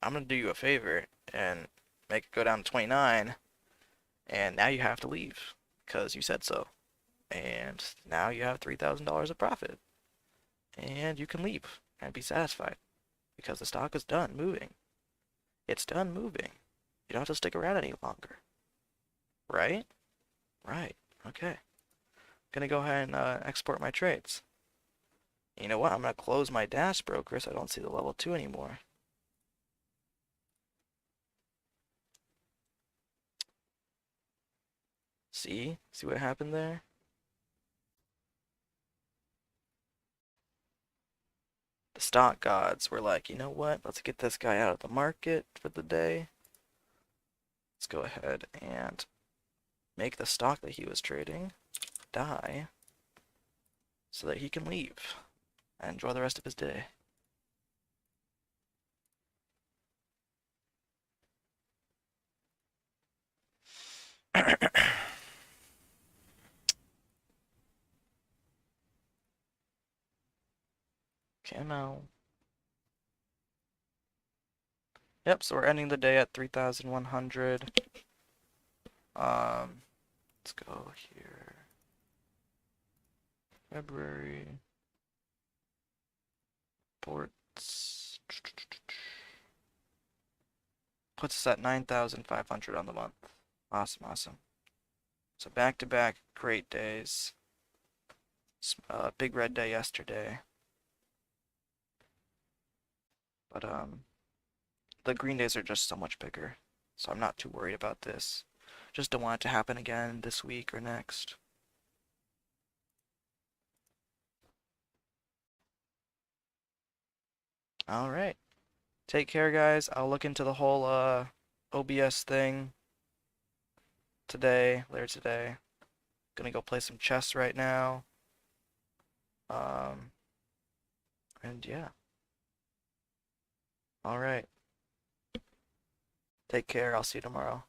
I'm gonna do you a favor and make it go down to 29, and now you have to leave because you said so. And now you have $3,000 of profit, and you can leave and be satisfied because the stock is done moving. It's done moving. You don't have to stick around any longer, right? Right. Okay. Gonna go ahead and export my trades. You know what? I'm gonna close my dash broker so I don't see the level 2 anymore. See? See what happened there? The stock gods were like, you know what? Let's get this guy out of the market for the day. Let's go ahead and make the stock that he was trading die so that he can leave and enjoy the rest of his day. Camo. Yep, so we're ending the day at 3,100. Let's go here. February. Ports. Puts us at 9,500 on the month. Awesome, awesome. So back-to-back great days. Big red day yesterday. But the green days are just so much bigger. So I'm not too worried about this. Just don't want it to happen again this week or next. All right. Take care, guys. I'll look into the whole OBS thing later today. Gonna go play some chess right now. And yeah. All right. Take care. I'll see you tomorrow.